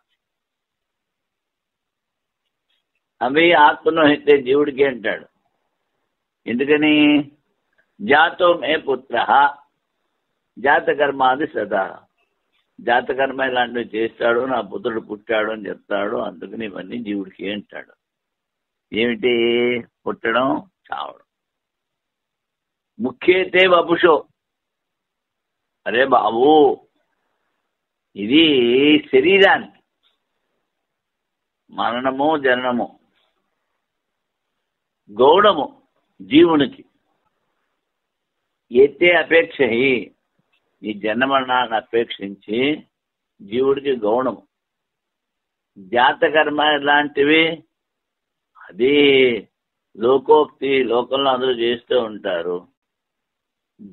అవి ఆత్మను అయితే జీవుడికి అంటాడు. ఎందుకని? జాతో మే పుత్ర జాతకర్మాది సదా, జాతకర్మ ఇలాంటివి చేస్తాడు, నా పుత్రుడు పుట్టాడు అని చెప్తాడు, అందుకని ఇవన్నీ జీవుడికి అంటాడు. ఏమిటి? పుట్టడం, చావడం. ముఖ్యతే వపుషో. అరే బాబు, ఇది శరీరానికి మరణము జననము, గౌడము జీవునికి. ఎత్తే అపేక్ష, ఈ జన్మరణాన్ని అపేక్షించి జీవుడికి గౌణము. జాతకర్మ ఇలాంటివి అది లోకోక్తి, లోకంలో అందరూ చేస్తూ ఉంటారు.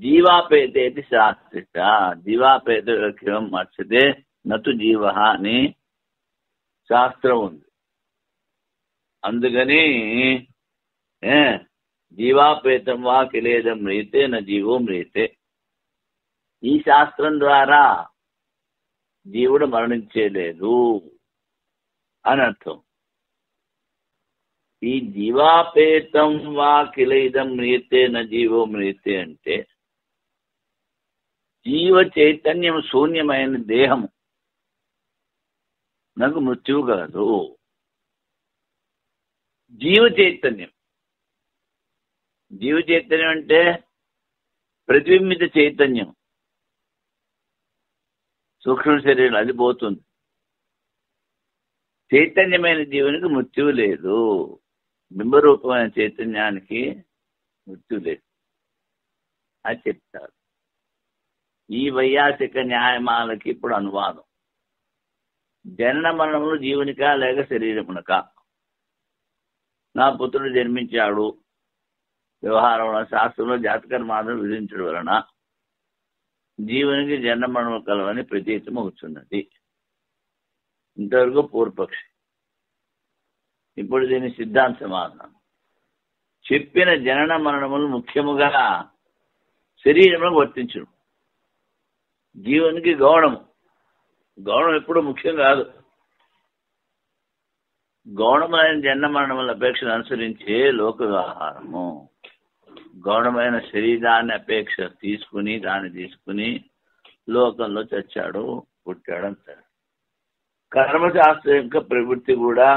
జీవాపేతే శాస్త్రిత. జీవాపేత మర్చితే నతు జీవ అని శాస్త్రం ఉంది. అందుకని జీవాపేతం వా కిలేదం మ్రీతే నా జీవో మ్రీతే. ఈ శాస్త్రం ద్వారా జీవుడు మరణించేలేదు అని అర్థం. ఈ జీవాపేతం వా కిలేదం మ్రీతే నా జీవో మ్రీతే అంటే జీవ చైతన్యం శూన్యమైన దేహము నాకు మృత్యువు కాదు. జీవ చైతన్యం, జీవ చైతన్యం అంటే ప్రతిబింబిత చైతన్యం, సూక్ష్మ శరీరం, అది పోతుంది. చైతన్యమైన జీవునికి మృత్యువు లేదు, బింబరూపమైన చైతన్యానికి మృత్యు లేదు అని చెప్తారు. ఈ వైయాసిక న్యాయమాలకి ఇప్పుడు అనువాదం. జనన మరణములు జీవునికా లేక శరీరమునకా? నా పుత్రుడు జన్మించాడు వ్యవహారంలో శాస్త్రంలో జాతకర్మాలను విధించడం వలన జీవునికి జన్మ మరణము కలవని ప్రతీతం అవుతున్నది. ఇంతవరకు పూర్వపక్షి. ఇప్పుడు దీని సిద్ధాంత సమాధానం. చెప్పిన జనన మరణములు ముఖ్యముగా శరీరములకు వర్తించడం. జీవునికి గౌణము, గౌణం ఎప్పుడు ముఖ్యం కాదు. గౌణమైన జన్మ మరణముల అపేక్షను అనుసరించే లోక వ్యవహారము. గౌణమైన శరీరాన్ని అపేక్ష తీసుకుని దాన్ని తీసుకుని లోకంలో చచ్చాడు, పుట్టాడు అంటాడు. కర్మశాస్త్రం యొక్క ప్రవృత్తి కూడా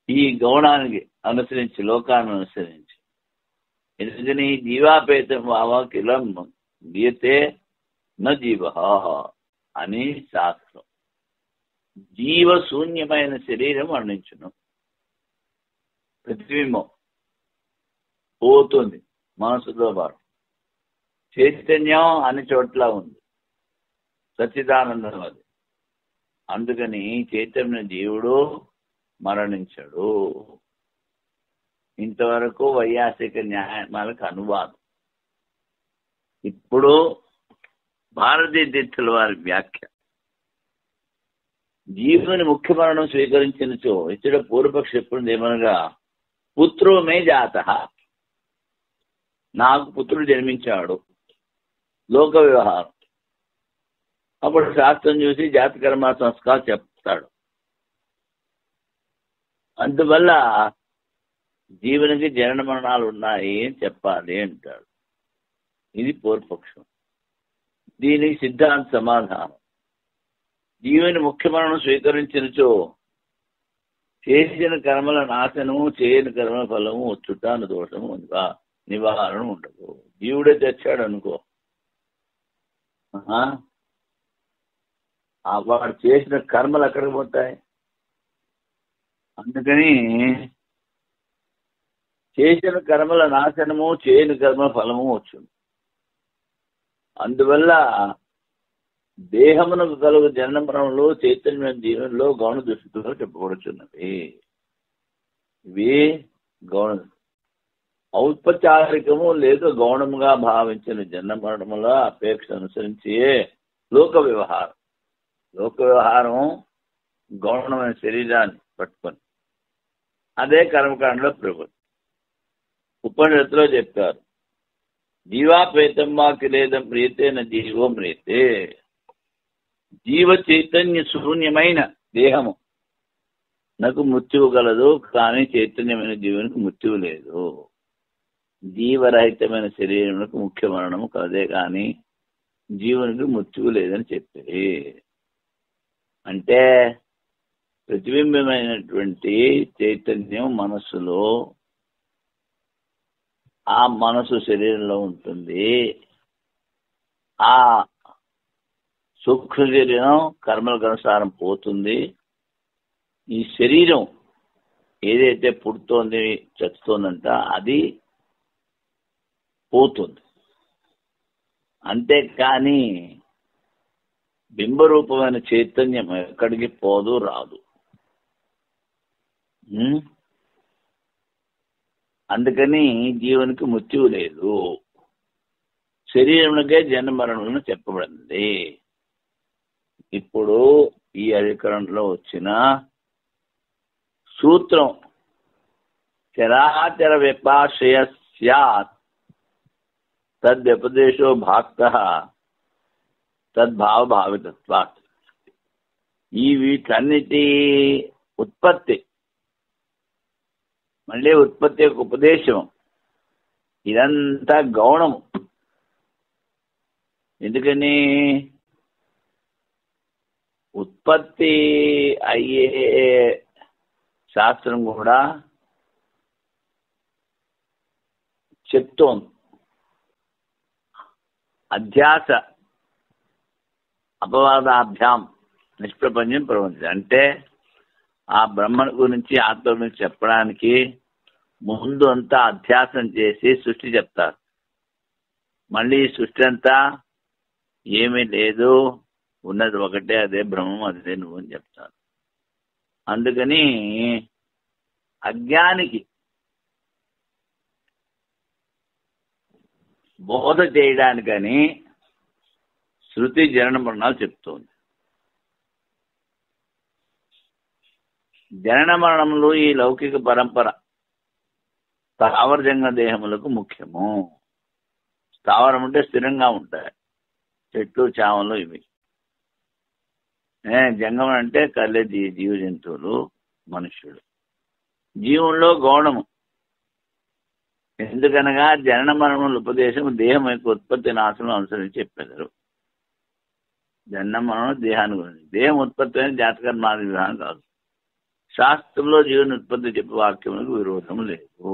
ఈ గౌణానికి అనుసరించి, లోకాన్ని అనుసరించి. ఎందుకని జీవాపేతం వావాకిలం గీతే న జీవ అని శాస్త్రం. జీవశూన్యమైన శరీరం వర్ణించును. ప్రతిబింబం పోతుంది మనసుతో పాటు. చైతన్యం అన్ని చోట్ల ఉంది, సచ్చిదానందం అది. అందుకని చైతన్య జీవుడు మరణించడు. ఇంతవరకు వైయాసిక న్యాయమాలకు అనువాదం. ఇప్పుడు భారతీయ తీర్థుల వారి వ్యాఖ్య. జీవుని ముఖ్య మరణం స్వీకరించినచో ఇచ్చట పూర్వపక్షి చెప్పింది ఏమనగా, పుత్రో మే జాత, నాకు పుత్రుడు జన్మించాడు, లోక వ్యవహారం. అప్పుడు శాస్త్రం చూసి జాతకర్మ సంస్కారం చెప్తాడు. అందువల్ల జీవునికి జనన మరణాలు ఉన్నాయి అని చెప్పాలి అంటాడు. ఇది పూర్వపక్షం. దీనికి సిద్ధాంత సమాధానం. జీవుని ముఖ్య మరణం స్వీకరించినచో చేసిన కర్మల నాశనము, చేయని కర్మల ఫలము వచ్చుట దోషము నివారణ ఉండదు. జీవుడే తెచ్చాడు అనుకో, వాడు చేసిన కర్మలు ఎక్కడికి పోతాయి? అందుకని చేసిన కర్మల నాశనము, చేయని కర్మల ఫలము వచ్చును. అందువల్ల దేహమునకు కలుగు జనన మరణంలో చైతన్య జీవనంలో గౌణ దృష్టితో చెప్పబడుచున్నవి. ఇవి గౌణ ఔపచారికము లేదా గౌణముగా భావించిన జన్మ మరణముల అపేక్ష అనుసరించి లోక వ్యవహారం. లోక వ్యవహారం గౌణమైన శరీరాన్ని పట్టుకొని అదే కర్మకాండలో ప్రవృత్తి. ఉపనిషత్తులో చెప్తారు, జీవాపేతం వాకిలేదం మ్రియతే న జీవో మ్రియతే. జీవ చైతన్య శూన్యమైన దేహము నాకు మృత్యువు కలదు, కానీ చైతన్యమైన జీవునికి మృత్యువు లేదు. జీవరహితమైన శరీరమునకు ముఖ్య మరణము కలదే కానీ జీవునికి మృత్యువు లేదని చెప్పి, అంటే ప్రతిబింబమైనటువంటి చైతన్యం మనస్సులో, ఆ మనసు శరీరంలో ఉంటుంది. ఆ సూక్ష్మ శరీరం కర్మలకు అనుసారం పోతుంది. ఈ శరీరం ఏదైతే పుడుతోంది చచ్చుతోందంట అది పోతుంది. అంతేకాని బింబరూపమైన చైతన్యం ఎక్కడికి పోదు, రాదు. అందుకని జీవునికి మృత్యువు లేదు. శరీరమునకే జన్మ మరణములను చెప్పబడింది. ఇప్పుడు ఈ అధికరణలో వచ్చిన సూత్రం చరాచర వ్యపాశ్రయ స్యాత్ తద్వ్యపదేశో భాక్తః తద్భావ భావితత్వాత్. ఈ వీటన్నిటి ఉత్పత్తి, మళ్ళీ ఉత్పత్తి యొక్క ఉపదేశం, ఇదంతా గౌణము. ఎందుకని ఉత్పత్తి అయ్యే శాస్త్రం కూడా చెప్తోంది. అధ్యాస అపవాదాభ్యాం నిష్ప్రపంచం ప్రపంచం, అంటే ఆ బ్రహ్మ గురించి, ఆత్మ గురించి చెప్పడానికి ముందు అంతా అధ్యాసం చేసి సృష్టి చెప్తారు. మళ్ళీ సృష్టి అంతా ఏమీ లేదు, ఉన్నది ఒకటే, అదే బ్రహ్మం, అదే నువ్వు అని చెప్తారు. అందుకని అజ్ఞానికి బోధ చేయడానికని శృతి జనన మరణాలు చెప్తోంది. జనన మరణములు ఈ లౌకిక పరంపర స్థావర జంగ దేహములకు ముఖ్యము. స్థావరం అంటే స్థిరంగా ఉంటాయి, చెట్లు చామలు ఇవి. జంగమం అంటే కళ్ళే జీవ జంతువులు, మనుష్యుడు. జీవుల్లో గౌణము. ఎందుకనగా జనన మరణముల ఉపదేశం దేహం యొక్క ఉత్పత్తి నాశనం అనుసరించి చెప్పారు. జనన మరణం దేహాన్ని గురించి. దేహం ఉత్పత్తి అయిన జాతకర్మాది విధానం కాదు. శాస్త్రంలో జీవుని ఉత్పత్తి చెప్పే వాక్యములకు విరోధం లేదు.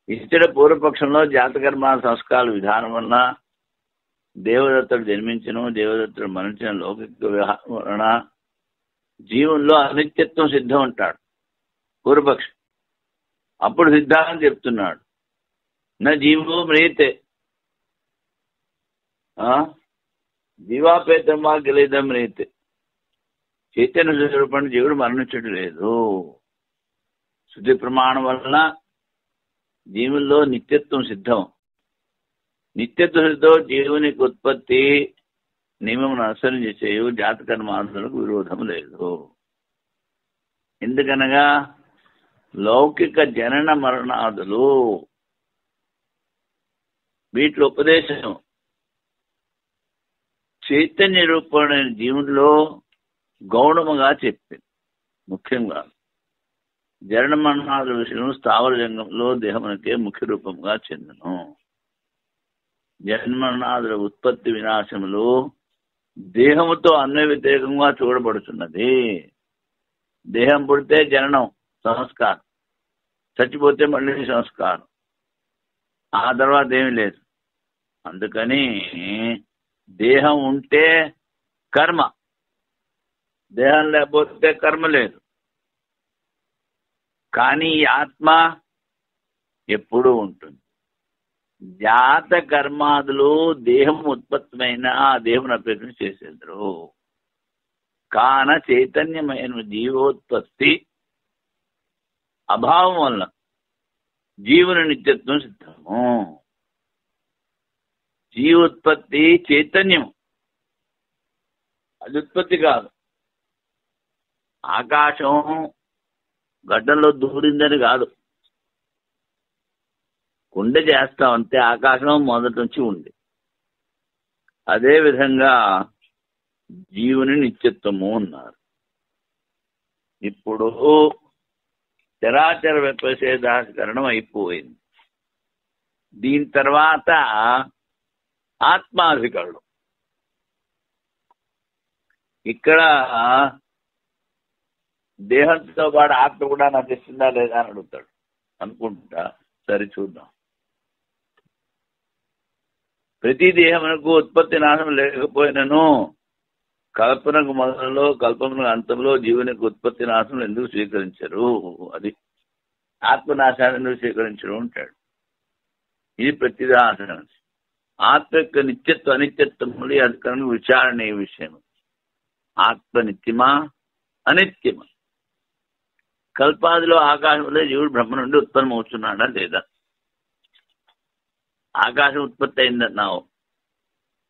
ఇచ్చట పూర్వపక్షంలో జాతకర్మ సంస్కార విధానం వలన దేవదత్తుడు జన్మించను, దేవదత్తుడు మరణించిన లౌకిక వ్యవహారం వలన జీవుల్లో అనిత్యత్వం సిద్ధం అంటాడు పూర్వపక్షం. అప్పుడు సిద్ధాంతం చెప్తున్నాడు, నా జీవో మ్రియతే, జీవాపేతం వా గెలిదం మ్రియతే. చైతన్య స్వరూపం జీవుడు మరణించడం లేదు. శుద్ధి ప్రమాణం వలన జీవుల్లో నిత్యత్వం సిద్ధం. నిత్యత్వ సిద్ధం జీవునికి ఉత్పత్తి నియమమును అనుసరించి చేయు జాతకర్మాదులకు విరోధం లేదు. ఎందుకనగా లౌకిక జనన మరణాదులు వీటిలో ఉపదేశం చైతన్య రూపమైన జీవుల్లో గౌణముగా చెప్పింది. ముఖ్యంగా జనన మరణాదుల విషయం స్థావర జంగంలో దేహమునకే ముఖ్య రూపంగా చెందును. జన్మరణాదుల ఉత్పత్తి వినాశములు దేహముతో అన్య వ్యతిరేకంగా చూడబడుతున్నది. దేహం పుడితే జననం సంస్కారం, చచ్చిపోతే మళ్ళీ సంస్కారం, ఆ తర్వాత ఏమీ లేదు. అందుకని దేహం ఉంటే కర్మ, దేహం లేకపోతే కర్మ లేదు. కానీ ఈ ఆత్మ ఎప్పుడూ ఉంటుంది. జాత కర్మాదులు దేహం ఉత్పత్తమైన ఆ దేహం అపేక్షణ చేసేద్దరు. కాన చైతన్యమైన జీవోత్పత్తి అభావం వలన జీవుని నిత్యత్వం సిద్ధము. జీవోత్పత్తి చైతన్యం, అది ఉత్పత్తి కాదు. ఆకాశం గడ్డంలో దూరిందని కాదు, కుండ చేస్తాం అంతే. ఆకాశం మొదటి నుంచి ఉంది. అదేవిధంగా జీవుని నిత్యత్వము ఉన్నారు. ఇప్పుడు చరాచర వ్యపసేదాకరణం అయిపోయింది. దీని తర్వాత ఆత్మాధికరణం. ఇక్కడ దేహంతో పాటు ఆత్మ కూడా నశిస్తుందా లేదా అని అడుగుతాడు అనుకుంటా. సరే చూద్దాం. ప్రతి దేహమునకు ఉత్పత్తి నాశం లేకపోయినను కల్పనకు మొదలలో కల్పనకు అంతంలో జీవునికి ఉత్పత్తి నాశం ఎందుకు స్వీకరించరు? అది ఆత్మనాశాన్ని ఎందుకు స్వీకరించరు అంటాడు. ఇది ప్రతిదాహన. ఆత్మ యొక్క నిత్యత్వ అనిత్యత్వములు అధికరణ విచారణ ఈ విషయం. ఆత్మ నిత్యమా అనిత్యమా? కల్పాదిలో ఆకాశంలో జీవుడు బ్రహ్మ నుండి ఉత్పన్నం అవుతున్నాడా లేదా? ఆకాశం ఉత్పత్తి అయిందన్నావు,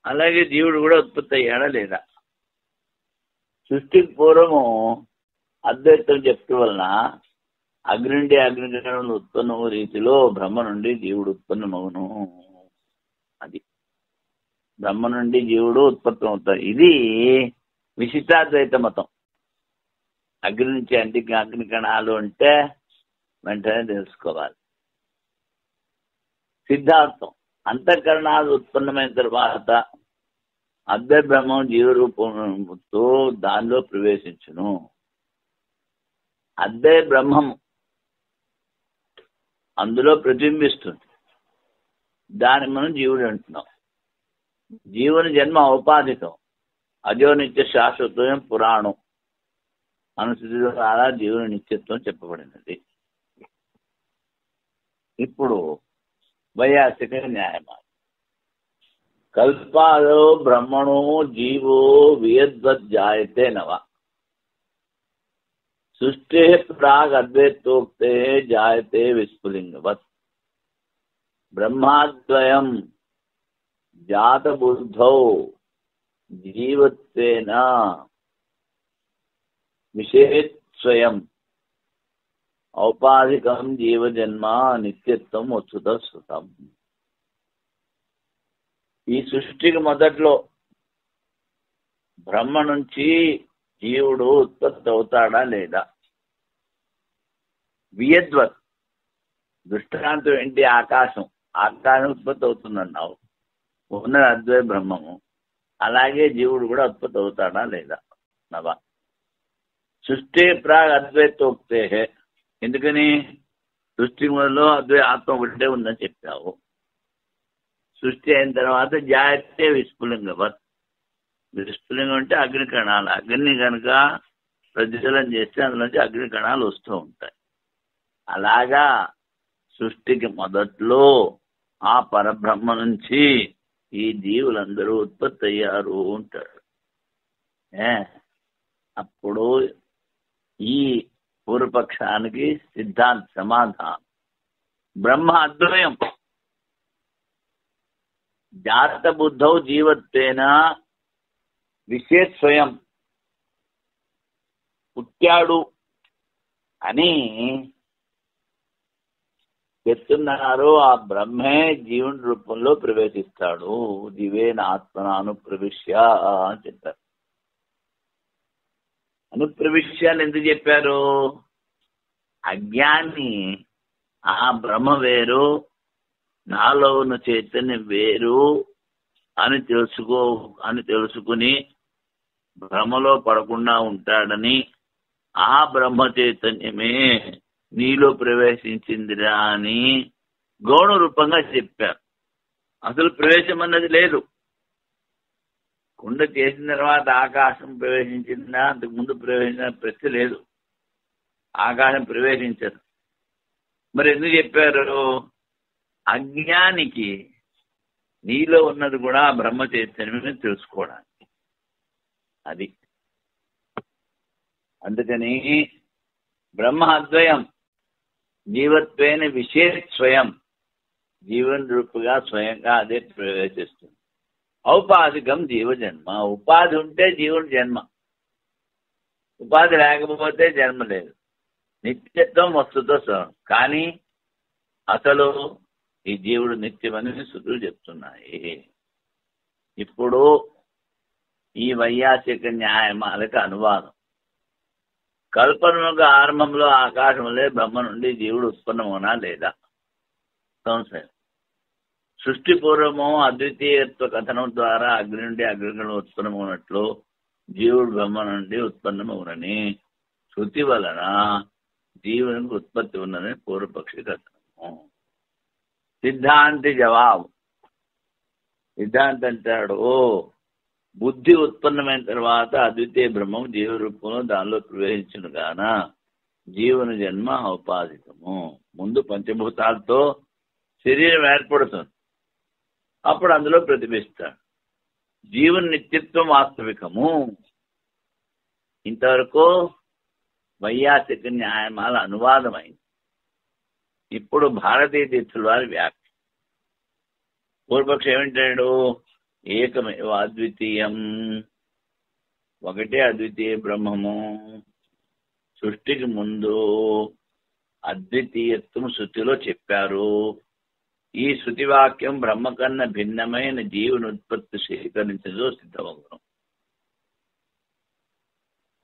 అలాగే జీవుడు కూడా ఉత్పత్తి అయ్యాడా లేదా? సృష్టికి పూర్వము అద్వైతం చెప్పడం వలన అగ్ని నుండి అగ్నికరణలు ఉత్పన్నము రీతిలో బ్రహ్మ నుండి జీవుడు ఉత్పన్నమవును. అది బ్రహ్మ నుండి జీవుడు ఉత్పత్తి అవుతాడు. ఇది విశిష్టాద్వైత మతం. అగ్ని నుంచి అగ్ని కణాలు అంటే వెంటనే తెలుసుకోవాలి. సిద్ధాంతం అంతఃకరణాలు ఉత్పన్నమైన తర్వాత అద్వైత బ్రహ్మం జీవరూపంతో దానిలో ప్రవేశించును. అద్వైత బ్రహ్మం అందులో ప్రతిబింబిస్తుంది. దాన్ని మనం జీవుడు అంటున్నాం. జీవుని జన్మ ఔపాధికం, అజో నిత్య శాశ్వతం పురాణం అనుసృతి ద్వారా జీవుని నిత్యత్వం చెప్పబడినది. ఇప్పుడు వైయాసిక న్యాయమా కల్పాదో బ్రహ్మణో జీవో వియద్వజ్జాయతే నవ సృష్టి ప్రాగ్ అద్వైతోక్తే జాయతే విస్ఫులింగవత్ బ్రహ్మాద్వయం జాత బుద్ధౌ జీవత్వేన విశేష్ స్వయం ఔపాధికం జీవజన్మ నిత్యత్వం ఉచ్చుత శృతం. ఈ సృష్టికి మొదట్లో బ్రహ్మ నుంచి జీవుడు ఉత్పత్తి అవుతాడా లేదా? వియద్వత్ దృష్టాంతం ఏంటి? ఆకాశం ఉత్పత్తి అవుతుందన్నావు, ఉన్నది అద్వైత బ్రహ్మము. అలాగే జీవుడు కూడా ఉత్పత్తి అవుతాడా లేదా? నవ సృష్టి ప్రాగ్ అద్వైతోక్తే. ఎందుకని? సృష్టి మొదలు అద్వైత ఆత్మ ఒకటే ఉందని చెప్పావు. సృష్టి అయిన తర్వాత జాయతే విస్ఫులింగవత్. విస్ఫులింగం అంటే అగ్ని కణాలు. అగ్ని కనుక ప్రజ్వలం చేస్తే అందులోంచి అగ్ని కణాలు వస్తూ ఉంటాయి. అలాగా సృష్టికి మొదట్లో ఆ పరబ్రహ్మ నుంచి ఈ జీవులందరూ ఉత్పత్తి అయ్యారు అంటాడు. అప్పుడు ఈ పూర్వపక్షానికి సిద్ధాంత సమాధానం బ్రహ్మ అద్వయం జాత బుద్ధౌ జీవత్వేన విశేష్ స్వయం పుట్టాడు అని చెప్తున్నారు. ఆ బ్రహ్మే జీవుని రూపంలో ప్రవేశిస్తాడు. దివేన ఆత్మనాను ప్రవిశ్య అని చెప్పారు. అనుప్రవిశ్యాలు ఎందుకు చెప్పారు? అజ్ఞాని ఆ బ్రహ్మ వేరు, నాలో ఉన్న చైతన్యం వేరు అని తెలుసుకుని భ్రమలో పడకుండా ఉంటాడని, ఆ బ్రహ్మ చైతన్యమే నీలో ప్రవేశించిందిరా అని గౌణ రూపంగా చెప్పారు. అసలు ప్రవేశం అన్నది లేదు. కుండ చేసిన తర్వాత ఆకాశం ప్రవేశించిందా? అంతకుముందు ప్రవేశించిన ప్రశ్న లేదు. ఆకాశం ప్రవేశించదు. మరి ఎందుకు చెప్పారు? అజ్ఞానికి నీలో ఉన్నది కూడా బ్రహ్మ చైతన్యమే తెలుసుకోవడానికి. అది అందుకని బ్రహ్మ అద్వయం జీవత్వేన విశేష్ స్వయం జీవన్ రూపుగా స్వయంగా అదే ప్రవేశిస్తుంది. ఔపాధికం జీవజన్మ. ఉపాధి ఉంటే జీవుని జన్మ, ఉపాధి లేకపోతే జన్మ లేదు. నిత్యత్వం వస్తుతో సహం. కానీ అసలు ఈ జీవుడు నిత్యమని శృతులు చెప్తున్నాయి. ఇప్పుడు ఈ వైయాసిక న్యాయమాలకు అనువాదం. కల్పనకు ఆరంభంలో ఆకాశంలో బ్రహ్మ నుండి జీవుడు ఉత్పన్నమవునా లేదా? సంశయం. సృష్టి పూర్వము అద్వితీయత్వ కథనం ద్వారా అగ్ని నుండి అగ్నికణం ఉత్పన్నమవునట్లు జీవుడు బ్రహ్మ నుండి ఉత్పన్నమవునని శృతి వలన జీవునికి ఉత్పత్తి ఉన్నదని పూర్వపక్షి కథనము. సిద్ధాంతి జవాబు. సిద్ధాంతి అంటాడు, బుద్ధి ఉత్పన్నమైన తర్వాత అద్వితీయ బ్రహ్మం జీవ రూపంలో దానిలో ప్రవేశించును గాన జీవన జన్మ ఔపాధికము. ముందు పంచభూతాలతో శరీరం ఏర్పడుతుంది, అప్పుడు అందులో ప్రతిభిస్తాడు. జీవన నిత్యత్వం వాస్తవికము. ఇంతవరకు వైయాసిక న్యాయమాల అనువాదమైంది. ఇప్పుడు భారతీయ తీర్థుల వారి వ్యాఖ్య. పూర్వపక్షం ఏమంటాడు? ఏకమేవ అద్వితీయం, ఒకటే అద్వితీయ బ్రహ్మము. సృష్టికి ముందు అద్వితీయత్వం శృతిలో చెప్పారు. ఈ శృతి వాక్యం బ్రహ్మ కన్నా భిన్నమైన జీవుని ఉత్పత్తి స్వీకరించదో సిద్ధమగును.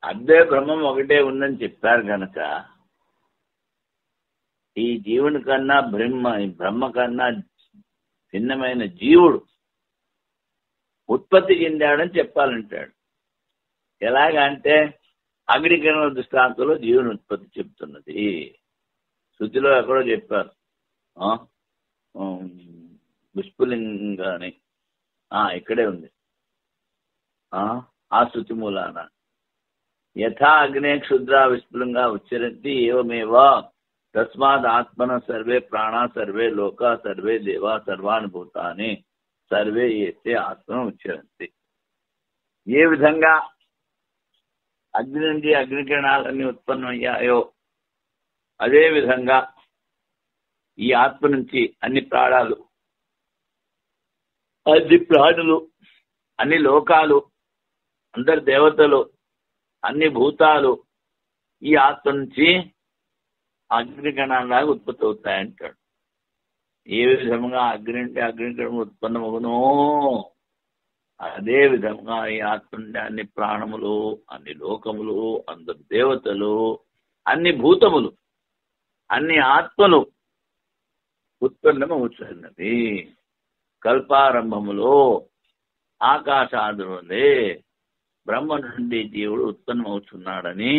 అద్వైత బ్రహ్మం ఒకటే ఉందని చెప్పారు కనుక ఈ జీవుని కన్నా బ్రహ్మ కన్నా భిన్నమైన జీవుడు ఉత్పత్తి చెందాడని చెప్పాలంటాడు. ఎలాగంటే అగ్నికరణ దృష్టాంతంలో జీవుని ఉత్పత్తి చెప్తున్నది. శృతిలో ఎక్కడో చెప్పారు విస్ఫులింగాని, ఇక్కడే ఉంది ఆ శృతి మూలాన. యథా అగ్నే క్షుద్ర విస్ఫులింగా ఉచ్చరంతి ఏవమేవా తస్మాత్ ఆత్మన సర్వే ప్రాణా సర్వే లోకా సర్వే దేవా సర్వాణి భూతాని సర్వే ఏతే ఆత్మ ఉచ్చరంతి. ఏ విధంగా అగ్ని నుండి అగ్నికిరణాలన్నీ ఉత్పన్నమయ్యాయో అదే విధంగా ఈ ఆత్మ నుంచి అన్ని ప్రాణాలు, అన్ని లోకాలు, అందరి దేవతలు, అన్ని భూతాలు ఈ ఆత్మ నుంచి అగ్నికణాలాగా ఉత్పత్తి అవుతాయంటాడు. ఏ విధంగా అగ్ని అంటే అగ్నికణం ఉత్పన్నమగునో అదే విధంగా ఈ ఆత్మ నుండి అన్ని ప్రాణములు, అన్ని లోకములు, అందరు దేవతలు, అన్ని భూతములు, అన్ని ఆత్మలు ఉత్పన్నమవుతున్నది. కల్పారంభములో ఆకాశాదులే బ్రహ్మ నుండి జీవుడు ఉత్పన్నమవుతున్నాడని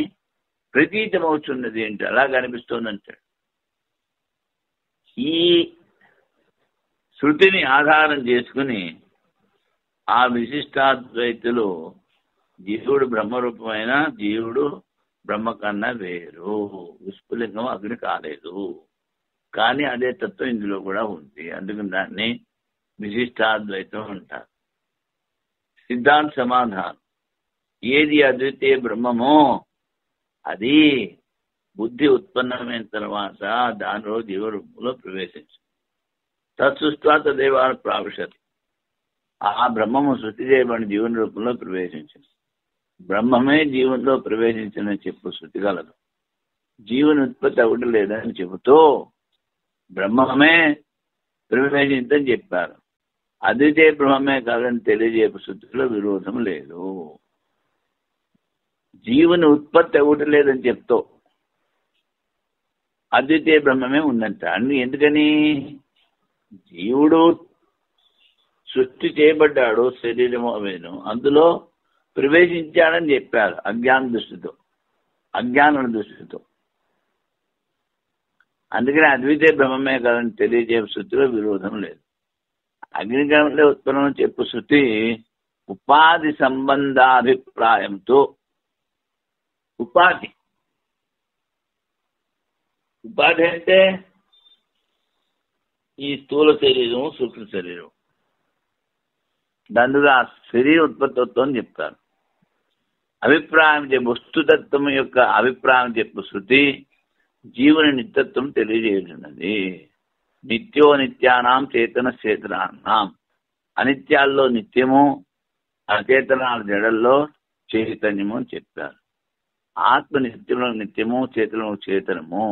ప్రతీతమవుతున్నది. ఏంటి అలా కనిపిస్తోందంటే ఈ శృతిని ఆధారం చేసుకుని ఆ విశిష్టాద్వైతులు జీవుడు బ్రహ్మరూపమైన జీవుడు బ్రహ్మ కన్నా వేరు, విస్ఫులింగం అగ్ని కాలేదు, కానీ అదే తత్వం ఇందులో కూడా ఉంది. అందుకని దాన్ని విశిష్టాద్వైతం అంటారు. సిద్ధాంత సమాధానం. ఏది అద్వితీయ బ్రహ్మమో అది బుద్ధి ఉత్పన్నమైన తర్వాత దానిలో జీవరూపంలో ప్రవేశించింది. తత్సృష్ట్వా తదేవ ప్రావిశతి. ఆ బ్రహ్మము సృష్టి చేయబడిన జీవన రూపంలో ప్రవేశించింది. బ్రహ్మమే జీవనంలో ప్రవేశించిందని చెప్పు శృతి కలదు. జీవన ఉత్పత్తి అవ్వడం లేదని చెబుతూ బ్రహ్మమే ప్రవేశించని చెప్పారు. అద్వితీయ బ్రహ్మమే కాదని తెలియజేపు శృతిలో విరోధం లేదు. జీవుని ఉత్పత్తి అవ్వటం లేదని చెప్తూ అద్వితీయ బ్రహ్మమే ఉందంట. ఎందుకని? జీవుడు సృష్టి చేయబడ్డాడు, శరీరము అవేను, అందులో ప్రవేశించాడని చెప్పారు అజ్ఞాన దృష్టితో. అందుకని అద్వితీయ బ్రహ్మమే కాదని తెలియజే శృతిలో విరోధం లేదు. అగ్నికరణంలో ఉత్పన్నం చెప్పు శృతి ఉపాధి సంబంధాభిప్రాయంతో ఉపాధి అంటే ఈ స్థూల శరీరం, సూక్ష్మ శరీరం, దానిగా శరీర ఉత్పత్తి అవుతుందని చెప్తారు. అభిప్రాయం వస్తుతత్వం యొక్క అభిప్రాయం చెప్పు శృతి జీవుని నిత్యత్వం తెలియజేయుచున్నది. నిత్యో నిత్యానాం చేతన చేతనానాం. అనిత్యాల్లో నిత్యము, అచేతనాల జడల్లో చైతన్యము అని చెప్పారు. ఆత్మ నిత్యంలో నిత్యము, చేతనము చేతనము.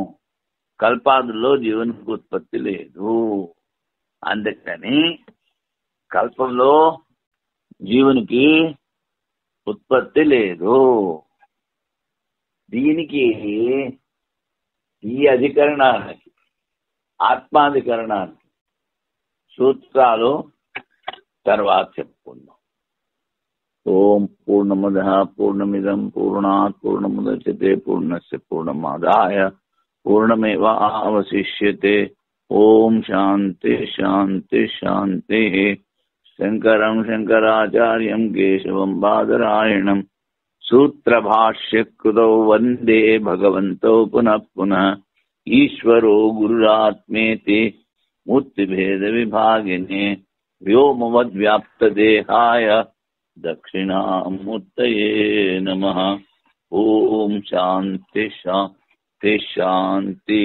కల్పాదుల్లో జీవునికి ఉత్పత్తి లేదు. అందుకని కల్పంలో జీవునికి ఉత్పత్తి లేదు. దీనికి ఈ అధికరణానికి, ఆత్మాధికరణానికి సూత్రాలు తర్వాత చెప్పుకుందాం. ఓం పూర్ణమద పూర్ణమిదం పూర్ణాత్ పూర్ణముదచ్యతే పూర్ణస్య పూర్ణమాదాయ పూర్ణమేవావశిష్యతే. ఓం శాంతి శాంతి శాంతి. శంకరం శంకరాచార్యం కేశవం బాదరాయణం సూత్రభాష్యకృతౌ వందే భగవంతౌ పునః పునః. ఈశ్వరో గురురాత్మేతి మూర్తిభేద విభాగినే వ్యోమవద్వ్యాప్తదేహాయ దక్షిణామూర్తయే నమః. ఓం శాంతి శాంతి శాంతి.